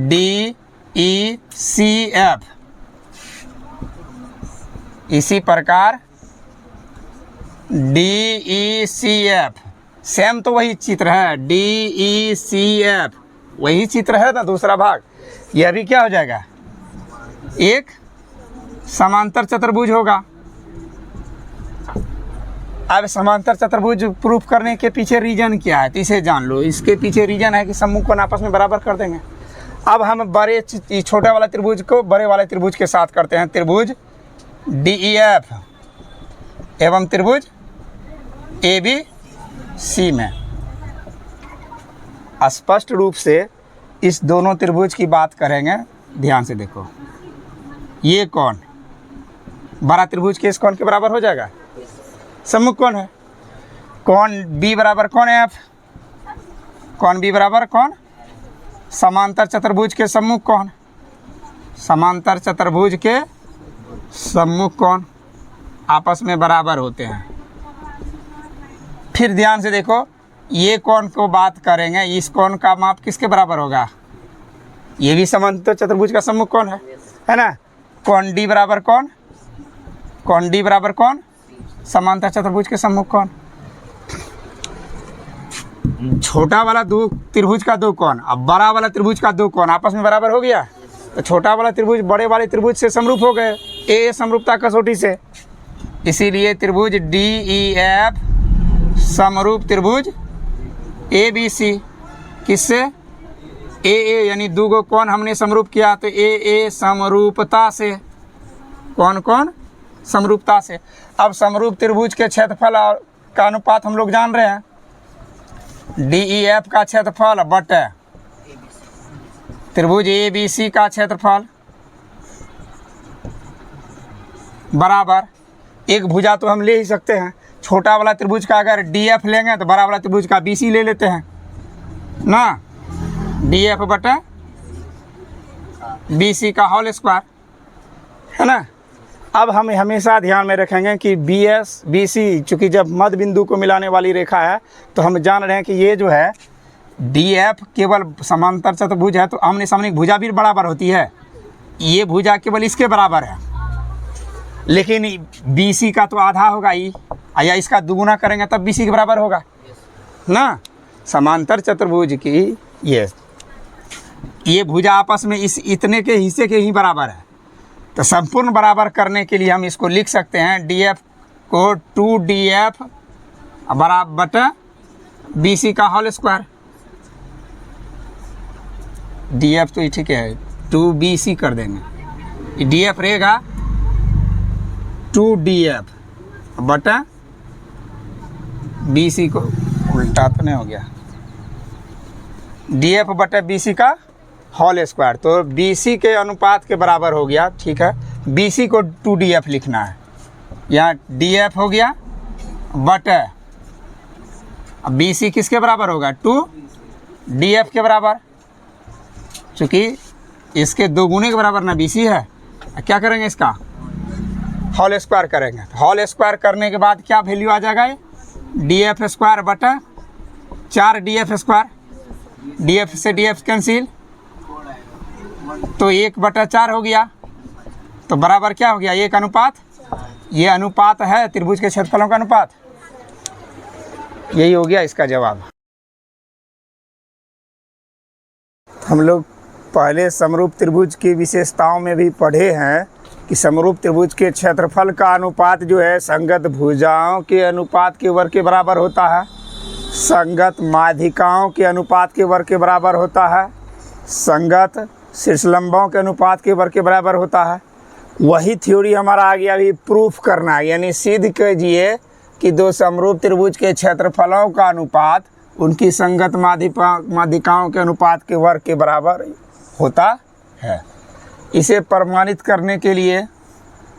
DECF, इसी प्रकार DECF, सेम तो वही चित्र है, DECF वही चित्र है ना, दूसरा भाग। यह भी क्या हो जाएगा, एक समांतर चतुर्भुज होगा। अब समांतर चतुर्भुज प्रूफ करने के पीछे रीजन क्या है तो इसे जान लो। इसके पीछे रीजन है कि सम्मुख कोण आपस में बराबर कर देंगे। अब हम छोटा वाला त्रिभुज को बड़े वाले त्रिभुज के साथ करते हैं, त्रिभुज DEF एवं त्रिभुज ABC में। स्पष्ट रूप से इस दोनों त्रिभुज की बात करेंगे, ध्यान से देखो। ये कोण बड़ा त्रिभुज के इस कोण के बराबर हो जाएगा, सम्मुख कोण है। कोण B बराबर कोण F, कोण B बराबर कोण समांतर चतुर्भुज के सम्मुख कोण, समांतर चतुर्भुज के सम्मुख कोण आपस में बराबर होते हैं। फिर ध्यान से देखो, ये कोण को बात करेंगे, इस कोण का माप किसके बराबर होगा, ये भी समांतर चतुर्भुज का सम्मुख कोण है ना। कोण D बराबर कोण, कोण D बराबर कोण समांतर चतुर्भुज के सम्मुख कोण। छोटा वाला दो त्रिभुज का दो कोण, अब बड़ा वाला त्रिभुज का दो कोण आपस में बराबर हो गया, तो छोटा वाला त्रिभुज बड़े वाले त्रिभुज से समरूप हो गए ए समरूपता कसौटी से। इसीलिए त्रिभुज DEF समरूप त्रिभुज ABC, किससे, AA, यानी दो गो कोण हमने समरूप किया तो AA समरूपता से, कौन कौन समरूपता से। अब समरूप त्रिभुज के क्षेत्रफल का अनुपात हम लोग जान रहे हैं, DEF का क्षेत्रफल बटे त्रिभुज ABC का क्षेत्रफल बराबर। एक भुजा तो हम ले ही सकते हैं, छोटा वाला त्रिभुज का अगर DF लेंगे तो बड़ा वाला त्रिभुज का BC ले लेते हैं ना, DF बटे BC का होल स्क्वायर, है ना। अब हम हमेशा ध्यान में रखेंगे कि BC चूँकि जब मध्य बिंदु को मिलाने वाली रेखा है तो हम जान रहे हैं कि ये जो है DF केवल समांतर चतुर्भुज है तो आमने सामने की भुजा भी बराबर होती है, ये भुजा केवल इसके बराबर है, लेकिन BC का तो आधा होगा या इसका दुगुना करेंगे तब BC के बराबर होगा ना। समांतर चतुर्भुज की ये भुजा आपस में इस इतने के हिस्से के ही बराबर है, तो संपूर्ण बराबर करने के लिए हम इसको लिख सकते हैं DF को 2DF बराबर बटा BC का होल स्क्वायर। DF तो ठीक है, 2BC कर देंगे, DF रहेगा 2DF बटा BC को उल्टा तो नहीं हो गया, DF बटा BC का होल स्क्वायर, तो BC के अनुपात के बराबर हो गया। ठीक है, BC को 2DF लिखना है, यहाँ DF हो गया बटे, अब BC किसके बराबर होगा, 2DF के बराबर, चूँकि इसके दो गुने के बराबर ना BC है। क्या करेंगे, इसका होल स्क्वायर करेंगे, होल स्क्वायर करने के बाद क्या वैल्यू आ जाएगा, DF स्क्वायर बटा 4DF स्क्वायर, DF से DF कैंसिल, तो 1/4 हो गया, तो बराबर क्या हो गया, एक अनुपात, ये अनुपात है त्रिभुज के क्षेत्रफलों का अनुपात, यही हो गया इसका जवाब। हम लोग पहले समरूप त्रिभुज की विशेषताओं में भी पढ़े हैं कि समरूप त्रिभुज के क्षेत्रफल का अनुपात जो है संगत भुजाओं के अनुपात के वर्ग के बराबर होता है, संगत माध्यिकाओं के अनुपात के वर्ग के बराबर होता है, संगत शीर्षलंबों के अनुपात के वर्ग के बराबर होता है। वही थ्योरी हमारा आ गया अभी प्रूफ करना, यानी सिद्ध कीजिए कि दो समरूप त्रिभुज के क्षेत्रफलों का अनुपात उनकी संगत माध्यिकाओं के अनुपात के वर्ग के बराबर होता है। इसे प्रमाणित करने के लिए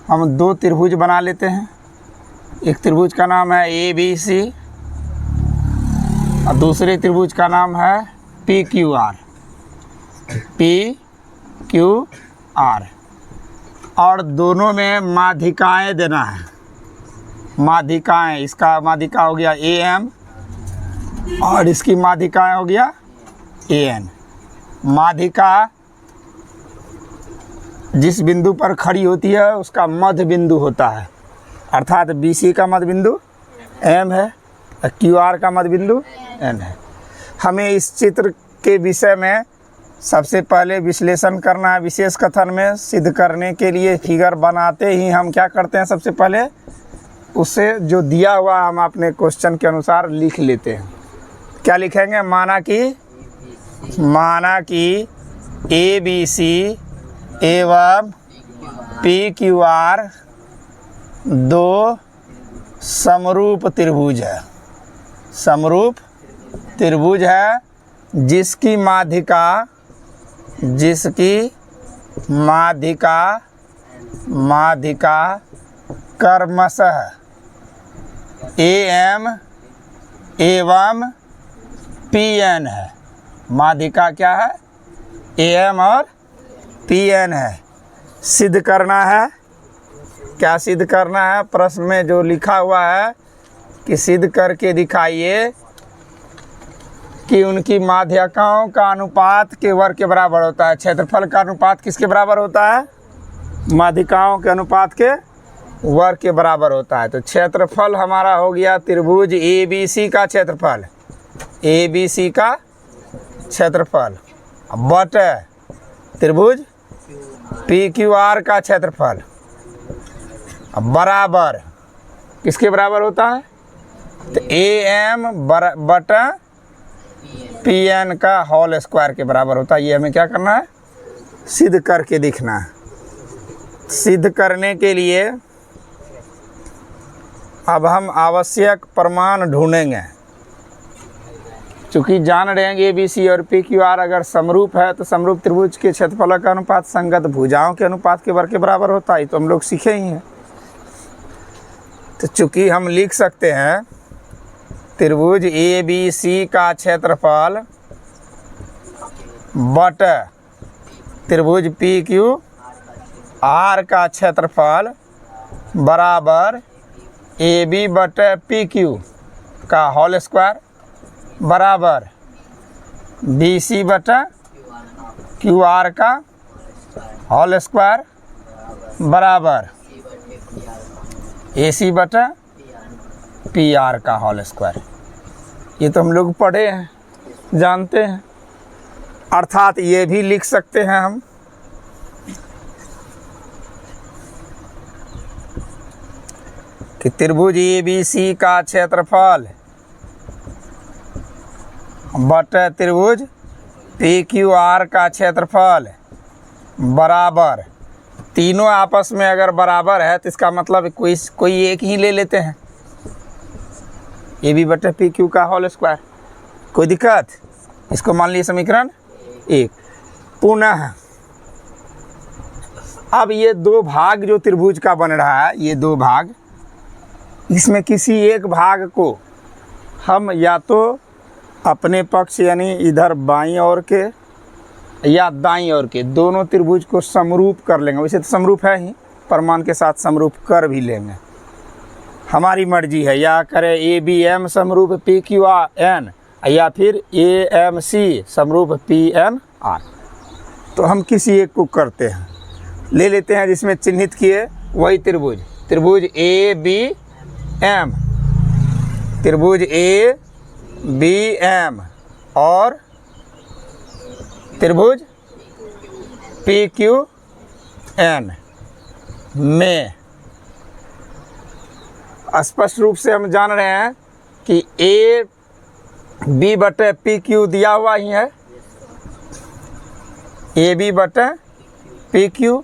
हम दो त्रिभुज बना लेते हैं, एक त्रिभुज का नाम है ABC और दूसरे त्रिभुज का नाम है PQR। और दोनों में माध्यिकाएं देना है। माध्यिकाएं, इसका माध्यिका हो गया AM और इसकी माध्यिकाएं हो गया AN। माध्यिका जिस बिंदु पर खड़ी होती है उसका मध्य बिंदु होता है, अर्थात BC का मध्य बिंदु M है, QR का मध्य बिंदु N है। हमें इस चित्र के विषय में सबसे पहले विश्लेषण करना है। विशेष कथन में सिद्ध करने के लिए फिगर बनाते ही हम क्या करते हैं, सबसे पहले उससे जो दिया हुआ हम अपने क्वेश्चन के अनुसार लिख लेते हैं। क्या लिखेंगे, माना कि ABC एवं PQR दो समरूप त्रिभुज है। समरूप त्रिभुज है जिसकी माध्यिका क्रमशः AM एवं PN है। माध्यिका क्या है, AM और PN है। सिद्ध करना है, क्या सिद्ध करना है, प्रश्न में जो लिखा हुआ है कि सिद्ध करके दिखाइए कि उनकी माध्यिकाओं का अनुपात के वर्ग के बराबर होता है। क्षेत्रफल का अनुपात किसके बराबर होता है, माध्यिकाओं के अनुपात के वर्ग के बराबर होता है। तो क्षेत्रफल हमारा हो गया त्रिभुज ABC का क्षेत्रफल, ABC का क्षेत्रफल बटे त्रिभुज PQR का क्षेत्रफल बराबर किसके बराबर होता है, तो AM बटा PN का होल स्क्वायर के बराबर होता है। ये हमें क्या करना है, सिद्ध करके दिखना है। सिद्ध करने के लिए अब हम आवश्यक प्रमाण ढूंढेंगे। चूँकि जान रहे हैं कि ABC और PQR अगर समरूप है तो समरूप त्रिभुज के क्षेत्रफल का अनुपात संगत भुजाओं के अनुपात के वर्ग के बराबर होता है। तो हम लोग सीखे ही हैं। तो चूँकि हम लिख सकते हैं त्रिभुज ABC का क्षेत्रफल बटे त्रिभुज PQR का क्षेत्रफल बराबर AB बटे PQ का होल स्क्वायर बराबर BC बटा QR का होल स्क्वायर बराबर AC बटा PR का होल स्क्वायर। ये तो हम लोग पढ़े हैं, जानते हैं। अर्थात ये भी लिख सकते हैं हम कि त्रिभुज ABC का क्षेत्रफल बटे त्रिभुज PQR का क्षेत्रफल बराबर, तीनों आपस में अगर बराबर है तो इसका मतलब कोई एक ही ले लेते हैं, AB बटे PQ का होल स्क्वायर। कोई दिक्कत, इसको मान लीजिए समीकरण 1। पुनः अब ये दो भाग जो त्रिभुज का बन रहा है, ये दो भाग, इसमें किसी एक भाग को हम या तो अपने पक्ष यानी इधर बाईं ओर के या दाईं ओर के दोनों त्रिभुज को समरूप कर लेंगे। वैसे तो समरूप है ही, प्रमाण के साथ समरूप कर भी लेंगे, हमारी मर्जी है। या करें ABM समरूप PQN या फिर AMC समरूप PNR। तो हम किसी एक को करते हैं, ले लेते हैं जिसमें चिन्हित किए वही त्रिभुज, त्रिभुज ABM, त्रिभुज ABM और त्रिभुज PQN में स्पष्ट रूप से हम जान रहे हैं कि AB बटे PQ दिया हुआ ही है, AB बटे PQ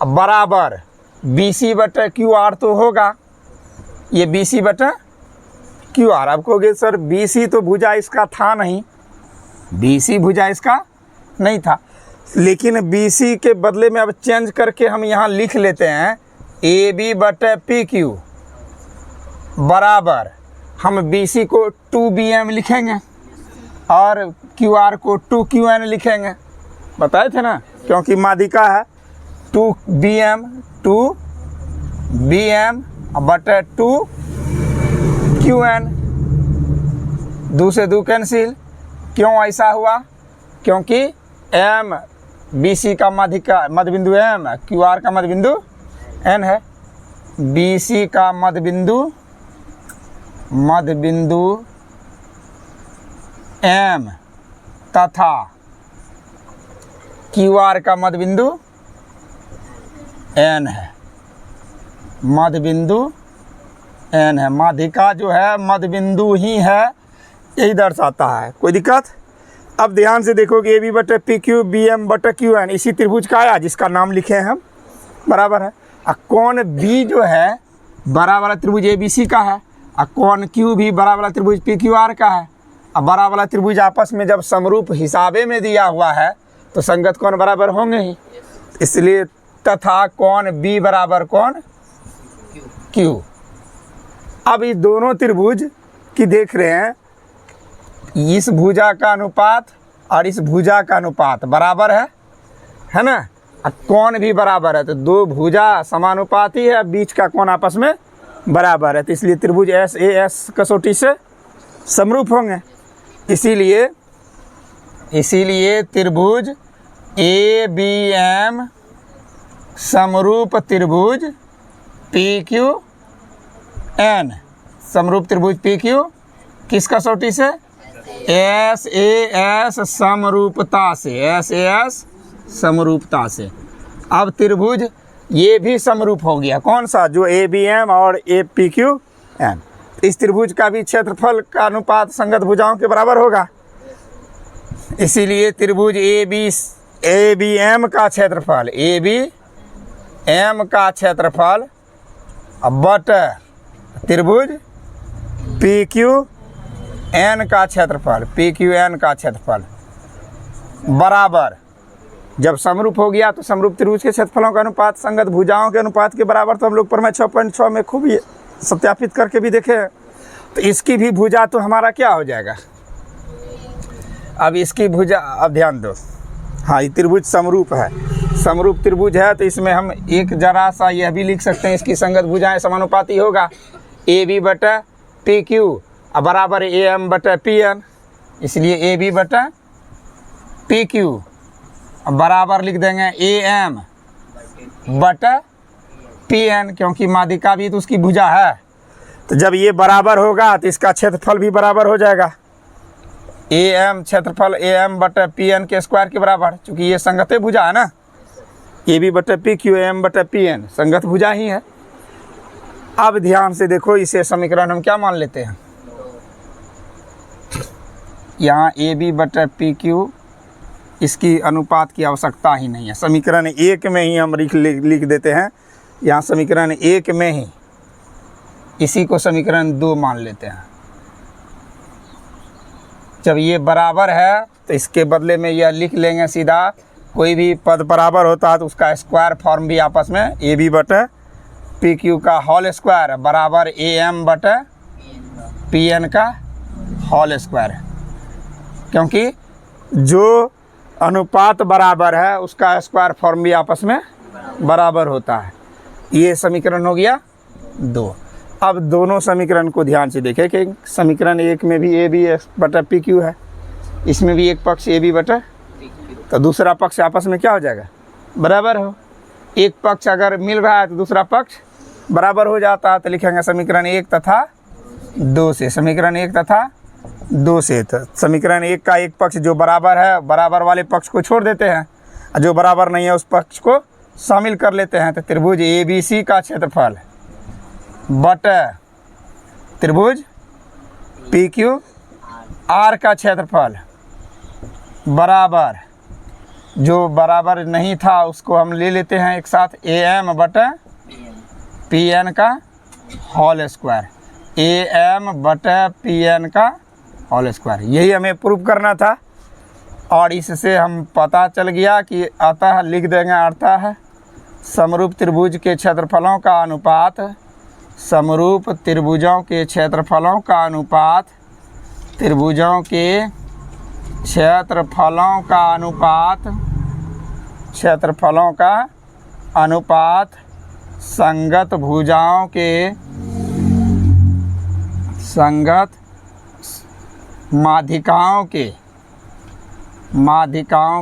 बराबर BC बटे QR तो होगा, ये BC बटे QR। आप कहोगे सर BC तो भुजा इसका था नहीं, BC भुजा इसका नहीं था, लेकिन BC के बदले में अब चेंज करके हम यहाँ लिख लेते हैं AB बटे PQ बराबर, हम BC को 2BM लिखेंगे और QR को 2QN लिखेंगे। बताए थे ना, क्योंकि माध्यिका है 2bm बटे 2qn, 2 से 2 कैंसिल। क्यों ऐसा हुआ? क्योंकि m BC का मध्य बिंदु m, QR का मध्य बिंदु n है। BC का मध्य बिंदु m तथा QR का मध्य बिंदु n है। मध्य बिंदु n है। माध्यिका जो है मध्य बिंदु ही है, यही दर्शाता है। कोई दिक्कत? अब ध्यान से देखो कि AB बटे PQ BM बटे QN इसी त्रिभुज का आया जिसका नाम लिखे हैं हम, बराबर है। कोण B जो है बड़ा वाला त्रिभुज ABC का है, कोण Q भी बड़ा वाला त्रिभुज PQR का है। अब बड़ा वाला त्रिभुज आपस में जब समरूप हिसाबे में दिया हुआ है तो संगत कोण बराबर होंगे ही, इसलिए तथा कोण B बराबर कोण Q। अब इस दोनों त्रिभुज की देख रहे हैं, इस भुजा का अनुपात और इस भुजा का अनुपात बराबर है ना, और कोण भी बराबर है। तो दो भुजा समानुपाती है, बीच का कोण आपस में बराबर है, तो इसलिए त्रिभुज SAS कसौटी से समरूप होंगे। इसीलिए त्रिभुज ABM समरूप त्रिभुज PQN, समरूप त्रिभुज PQ किस कसौटी से? SAS समरूपता से, SAS समरूपता से। अब त्रिभुज ये भी समरूप हो गया, कौन सा? जो ABM और PQN। इस त्रिभुज का भी क्षेत्रफल का अनुपात संगत भुजाओं के बराबर होगा। इसीलिए त्रिभुज ABM का क्षेत्रफल, ABM का क्षेत्रफल बटे त्रिभुज PQN का क्षेत्रफल, PQN का क्षेत्रफल बराबर। जब समरूप हो गया तो समरूप त्रिभुज के क्षेत्रफलों का अनुपात संगत भुजाओं के अनुपात के बराबर। तो हम लोग प्रमेय 6.6 में खूब सत्यापित करके भी देखे। तो इसकी भी भुजा तो हमारा क्या हो जाएगा? अब इसकी भुजा, अब ध्यान दो, हाँ ये त्रिभुज समरूप है, समरूप त्रिभुज है, तो इसमें हम एक जरा सा यह भी लिख सकते हैं, इसकी संगत भुजाएं समानुपाती होगा। AB बटा PQ बराबर AM बटा PN, इसलिए AB बटा PQ बराबर लिख देंगे AM बटा PN, क्योंकि माध्यिका भी तो उसकी भुजा है। तो जब ये बराबर होगा तो इसका क्षेत्रफल भी बराबर हो जाएगा। AM क्षेत्रफल AM बटा PN के स्क्वायर के बराबर, क्योंकि ये संगत भुजा है ना, AB बटा PQ AM बटा PN संगत भुजा ही है। अब ध्यान से देखो, इसे समीकरण हम क्या मान लेते हैं? यहाँ AB बटा PQ इसकी अनुपात की आवश्यकता ही नहीं है, समीकरण 1 में ही हम लिख देते हैं। यहाँ समीकरण 1 में ही इसी को समीकरण 2 मान लेते हैं। जब ये बराबर है तो इसके बदले में यह लिख लेंगे सीधा, कोई भी पद बराबर होता है तो उसका स्क्वायर फॉर्म भी आपस में AB बटा PQ का होल स्क्वायर बराबर AM बटा PN का होल स्क्वायर, क्योंकि जो अनुपात बराबर है उसका स्क्वायर फॉर्म भी आपस में बराबर होता है। ये समीकरण हो गया 2। अब दोनों समीकरण को ध्यान से देखें कि समीकरण 1 में भी AB बटा PQ है, इसमें भी एक पक्ष AB बटा, तो दूसरा पक्ष आपस में क्या हो जाएगा? बराबर हो। एक पक्ष अगर मिल रहा है तो दूसरा पक्ष बराबर हो जाता है। तो लिखेंगे समीकरण 1 तथा 2 से, समीकरण 1 तथा 2 से। तो समीकरण 1 का एक पक्ष जो बराबर है, बराबर वाले पक्ष को छोड़ देते हैं, और जो बराबर नहीं है उस पक्ष को शामिल कर लेते हैं। तो त्रिभुज ABC का क्षेत्रफल बटा त्रिभुज PQR का क्षेत्रफल बराबर, जो बराबर नहीं था उसको हम ले लेते हैं एक साथ, AM बटा PN का होल स्क्वायर, AM बटा PN का होल स्क्वायर। यही हमें प्रूव करना था, और इससे हम पता चल गया कि अतः लिख देंगे, अतः समरूप त्रिभुज के क्षेत्रफलों का अनुपात, समरूप त्रिभुजों के क्षेत्रफलों का अनुपात, त्रिभुजों के क्षेत्रफलों का अनुपात, क्षेत्रफलों का अनुपात संगत भुजाओं के संगत माध्यिकाओं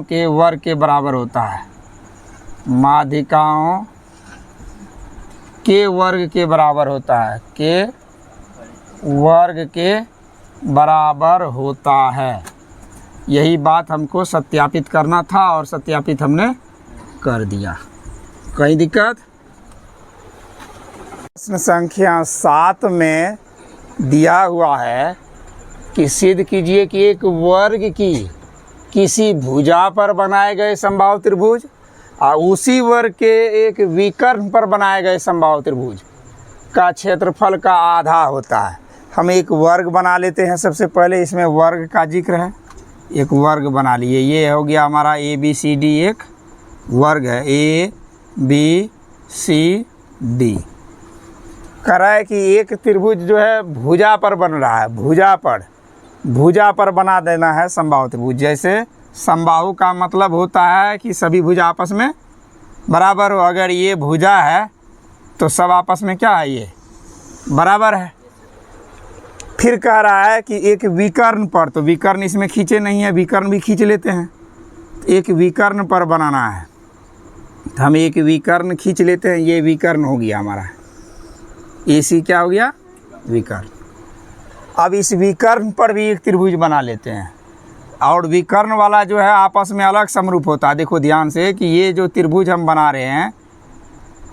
के वर्ग के बराबर होता है। माध्यिकाओं के वर्ग के बराबर होता है, के वर्ग के बराबर होता है। यही बात हमको सत्यापित करना था और सत्यापित हमने कर दिया। कोई दिक्कत? प्रश्न संख्या 7 में दिया हुआ है कि सिद्ध कीजिए कि एक वर्ग की किसी भुजा पर बनाए गए समबाहु त्रिभुज और उसी वर्ग के एक विकर्ण पर बनाए गए समबाहु त्रिभुज का क्षेत्रफल का आधा होता है। हम एक वर्ग बना लेते हैं। सबसे पहले इसमें वर्ग का जिक्र है, एक वर्ग बना लिए। ये हो गया हमारा ABCD, एक वर्ग है ABCD। कह रहा है कि एक त्रिभुज जो है भुजा पर बन रहा है, भुजा पर बना देना है समबाहु त्रिभुज। जैसे समबाहु का मतलब होता है कि सभी भुजा आपस में बराबर हो। अगर ये भुजा है तो सब आपस में क्या है, ये बराबर है। फिर कह रहा है कि एक विकर्ण पर, तो विकर्ण इसमें खींचे नहीं है, विकर्ण भी खींच लेते हैं। एक विकर्ण पर बनाना है तो हम एक विकर्ण खींच लेते हैं। ये विकर्ण हो गया हमारा, AC क्या हो गया, विकर्ण। अब इस विकर्ण पर भी एक त्रिभुज बना लेते हैं और विकर्ण वाला जो है आपस में अलग समरूप होता है। देखो ध्यान से कि ये जो त्रिभुज हम बना रहे हैं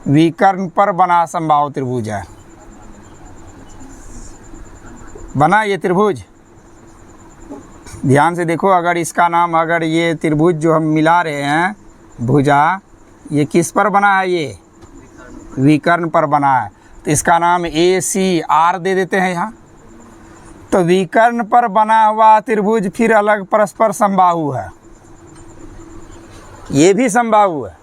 विकर्ण पर बना समबाहु त्रिभुज है, बना ये त्रिभुज। ध्यान से देखो, अगर इसका नाम, अगर ये त्रिभुज जो हम मिला रहे हैं भुजा, ये किस पर बना है, ये विकर्ण पर बना है, तो इसका नाम ACR दे देते हैं यहाँ। तो विकर्ण पर बना हुआ त्रिभुज फिर अलग परस्पर समबाहु है, ये भी समबाहु है।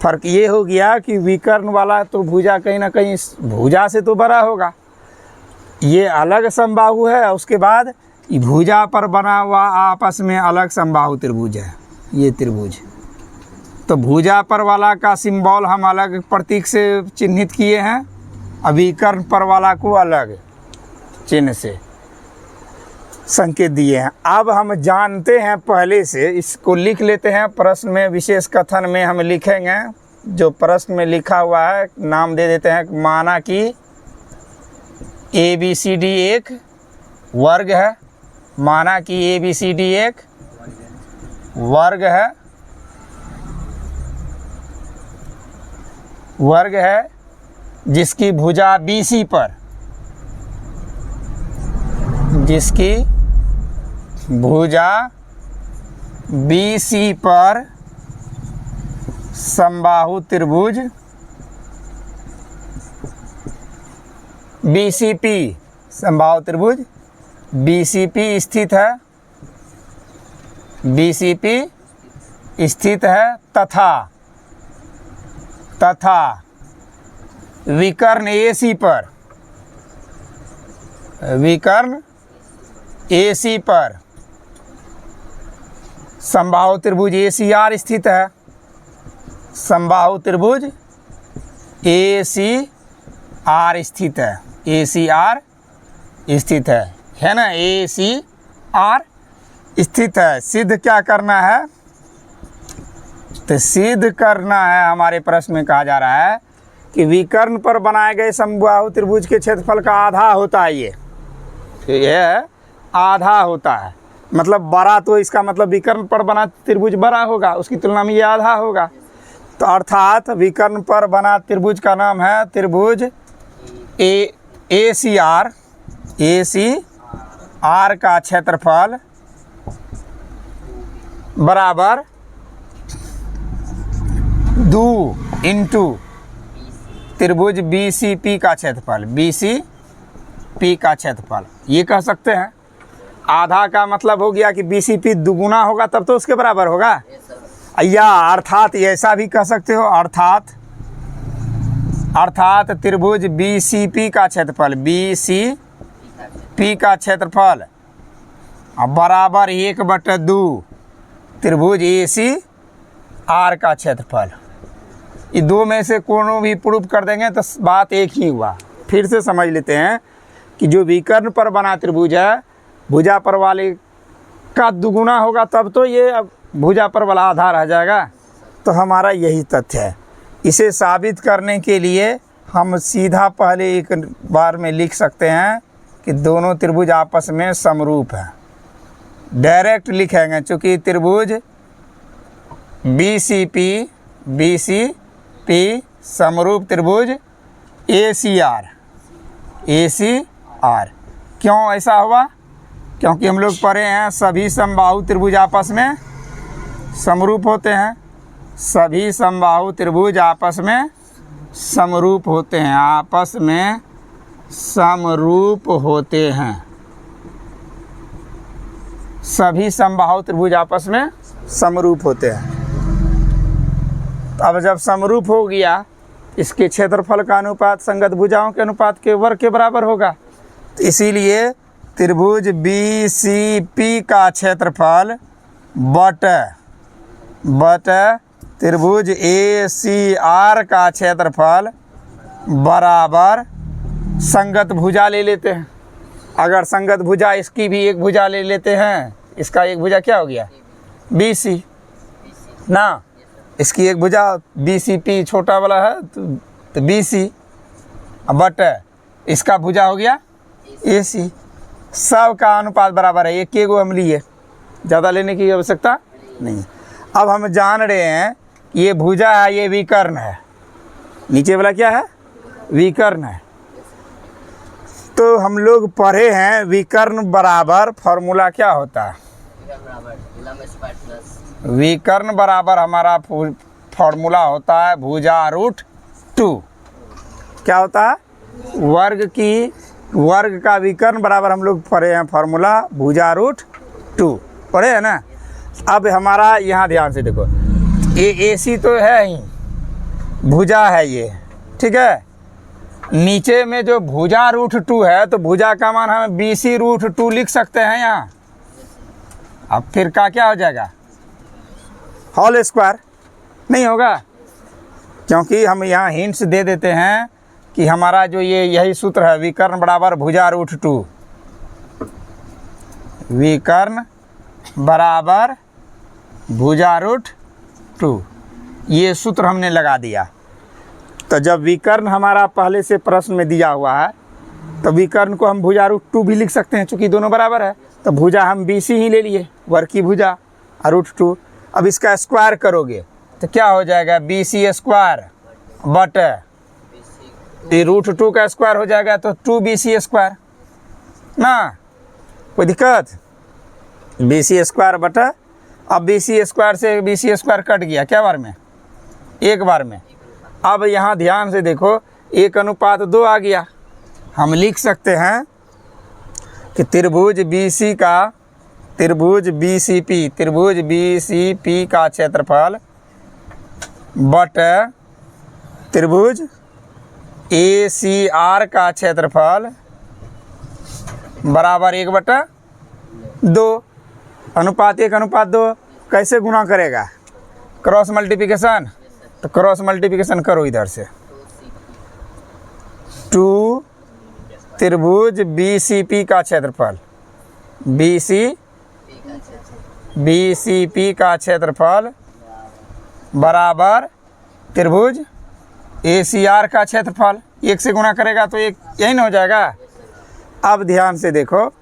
फर्क ये हो गया कि विकर्ण वाला तो भुजा कहीं ना कहीं भुजा से तो बड़ा होगा, ये अलग समबाहु है। उसके बाद भुजा पर बना हुआ आपस में अलग समबाहु त्रिभुज है, ये त्रिभुज। तो भुजा पर वाला का सिंबल हम अलग प्रतीक से चिन्हित किए हैं, विकर्ण पर वाला को अलग चिन्ह से संकेत दिए हैं। अब हम जानते हैं पहले से, इसको लिख लेते हैं। प्रश्न में, विशेष कथन में हम लिखेंगे, जो प्रश्न में लिखा हुआ है नाम दे देते हैं। माना कि ABCD एक वर्ग है, माना कि ABCD एक वर्ग है जिसकी भुजा BC पर, जिसकी भुजा BC पर समबाहु त्रिभुज BCP, समबाहु त्रिभुज BCP स्थित है, BCP स्थित है तथा विकर्ण AC पर, विकर्ण AC पर समबाहु त्रिभुज ACR स्थित है, समबाहु त्रिभुज ACR स्थित है, ACR स्थित है ना, ACR स्थित है। सिद्ध क्या करना है, तो सिद्ध करना है, हमारे प्रश्न में कहा जा रहा है कि विकर्ण पर बनाए गए समबाहु त्रिभुज के क्षेत्रफल का आधा होता है। ये आधा होता है, मतलब बड़ा, तो इसका मतलब विकर्ण पर बना त्रिभुज बड़ा होगा, उसकी तुलना में ये आधा होगा। तो अर्थात विकर्ण पर बना त्रिभुज का नाम है त्रिभुज ACR। ACR का क्षेत्रफल बराबर 2 इंटू त्रिभुज BCP का क्षेत्रफल, BCP का क्षेत्रफल। ये कह सकते हैं आधा का मतलब हो गया कि BCP दुगुना होगा तब तो उसके बराबर होगा, या अर्थात ऐसा भी कह सकते हो, अर्थात त्रिभुज BCP का क्षेत्रफल, BCP का क्षेत्रफल बराबर 1/2 त्रिभुज ACR का क्षेत्रफल। ये दो में से कोनो भी प्रूफ कर देंगे तो बात एक ही हुआ। फिर से समझ लेते हैं कि जो विकर्ण पर बना त्रिभुज है, भुजा पर वाले का दुगुना होगा तब तो ये अब भुजा पर वाला आधा रह जाएगा। तो हमारा यही तथ्य है। इसे साबित करने के लिए हम सीधा पहले एक बार में लिख सकते हैं कि दोनों त्रिभुज आपस में समरूप हैं। डायरेक्ट लिखेंगे, चूँकि त्रिभुज बी सी पी समरूप त्रिभुज ए सी आर। क्यों ऐसा हुआ? क्योंकि हम लोग पढ़े हैं सभी समबाहु त्रिभुज आपस में समरूप होते हैं। सभी समबाहु त्रिभुज आपस में समरूप होते हैं, आपस में समरूप होते हैं। सभी समबाहु त्रिभुज आपस में समरूप होते हैं। अब जब समरूप हो गया, इसके क्षेत्रफल का अनुपात संगत भुजाओं के अनुपात के वर्ग के बराबर होगा। तो इसीलिए त्रिभुज बी सी पी का क्षेत्रफल बटे त्रिभुज ए सी आर का क्षेत्रफल बराबर संगत भुजा ले लेते हैं। अगर संगत भुजा इसकी भी एक भुजा ले लेते हैं, इसका एक भुजा क्या हो गया? बी सी ना, इसकी एक भुजा बी सी पी छोटा वाला है तो बी सी, बट इसका भुजा हो गया ए सी। सब का अनुपात बराबर है। एक गो हम लिए, ज़्यादा लेने की आवश्यकता नहीं। अब हम जान रहे हैं ये भुजा है, ये विकर्ण है, नीचे वाला क्या है? विकर्ण है। तो हम लोग पढ़े हैं विकर्ण बराबर फॉर्मूला क्या होता है? विकर्ण बराबर हमारा फॉर्मूला होता है भुजा रूट 2। क्या होता है? वर्ग का विकर्ण बराबर हम लोग पढ़े हैं फॉर्मूला भुजा रूट 2, पढ़े हैं ना। अब हमारा यहाँ ध्यान से देखो, ये ए सी तो है ही, भुजा है ये, ठीक है। नीचे में जो भुजा रूट 2 है, तो भुजा का मान हम बी सी रूट 2 लिख सकते हैं यहाँ। अब फिर का क्या हो जाएगा? होल स्क्वायर नहीं होगा, क्योंकि हम यहाँ हिंट्स दे देते हैं कि हमारा जो यही सूत्र है, विकर्ण बराबर भुजा रूट 2, विकर्ण बराबर भुजा रूट 2, ये सूत्र हमने लगा दिया। तो जब विकर्ण हमारा पहले से प्रश्न में दिया हुआ है, तो विकर्ण को हम भुजा रूट 2 भी लिख सकते हैं, चूँकि दोनों बराबर है। तो भुजा हम बी सी ही ले लिए, वर्ग की भुजा और रूट 2। अब इसका स्क्वायर करोगे तो क्या हो जाएगा? बी सी स्क्वायर बटे ये रूट 2 का स्क्वायर हो जाएगा, तो 2BC स्क्वायर ना, कोई दिक्कत? BC स्क्वायर बटा, अब BC स्क्वायर से BC स्क्वायर कट गया क्या बार में? एक बार में। अब यहाँ ध्यान से देखो, 1:2 आ गया। हम लिख सकते हैं कि त्रिभुज BCP का क्षेत्रफल बटे त्रिभुज ACR का क्षेत्रफल बराबर 1/2। अनुपात 1:2 कैसे गुणा करेगा? Cross multiplication. तो क्रॉस मल्टीप्लिकेशन करो इधर से। 2 त्रिभुज BCP का क्षेत्रफल, BCP का क्षेत्रफल बराबर त्रिभुज ACR का क्षेत्रफल। 1 से गुणा करेगा तो एक यही ना हो जाएगा। अब ध्यान से देखो,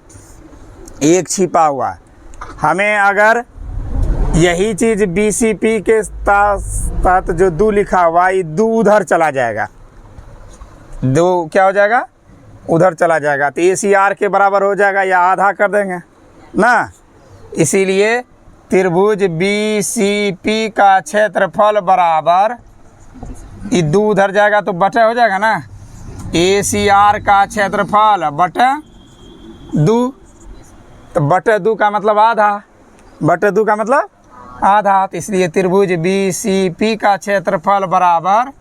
एक छिपा हुआ, हमें अगर यही चीज़ BCP के साथ जो 2 लिखा हुआ, ये 2 उधर चला जाएगा, 2 क्या हो जाएगा? उधर चला जाएगा, तो ACR के बराबर हो जाएगा, या आधा कर देंगे ना। इसीलिए त्रिभुज BCP का क्षेत्रफल बराबर, ये 2 उधर जाएगा तो बटे हो जाएगा ना, ACR का क्षेत्रफल बटे 2। तो बटे 2 का मतलब आधा, बटे 2 का मतलब आधा। तो इसलिए त्रिभुज BCP का क्षेत्रफल बराबर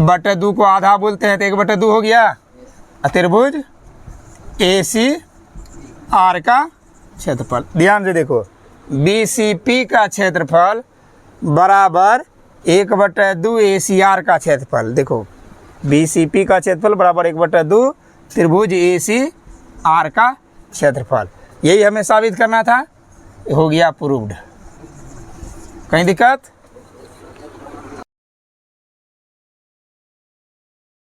बटे 2 को आधा बोलते हैं, तो 1/2 हो गया। त्रिभुज ACR का क्षेत्रफल, ध्यान से देखो, BCP का क्षेत्रफल बराबर 1/2 ACR का क्षेत्रफल। देखो BCP का क्षेत्रफल बराबर 1/2 त्रिभुज ACR का क्षेत्रफल। यही हमें साबित करना था, हो गया प्रूव्ड। कहीं दिक्कत?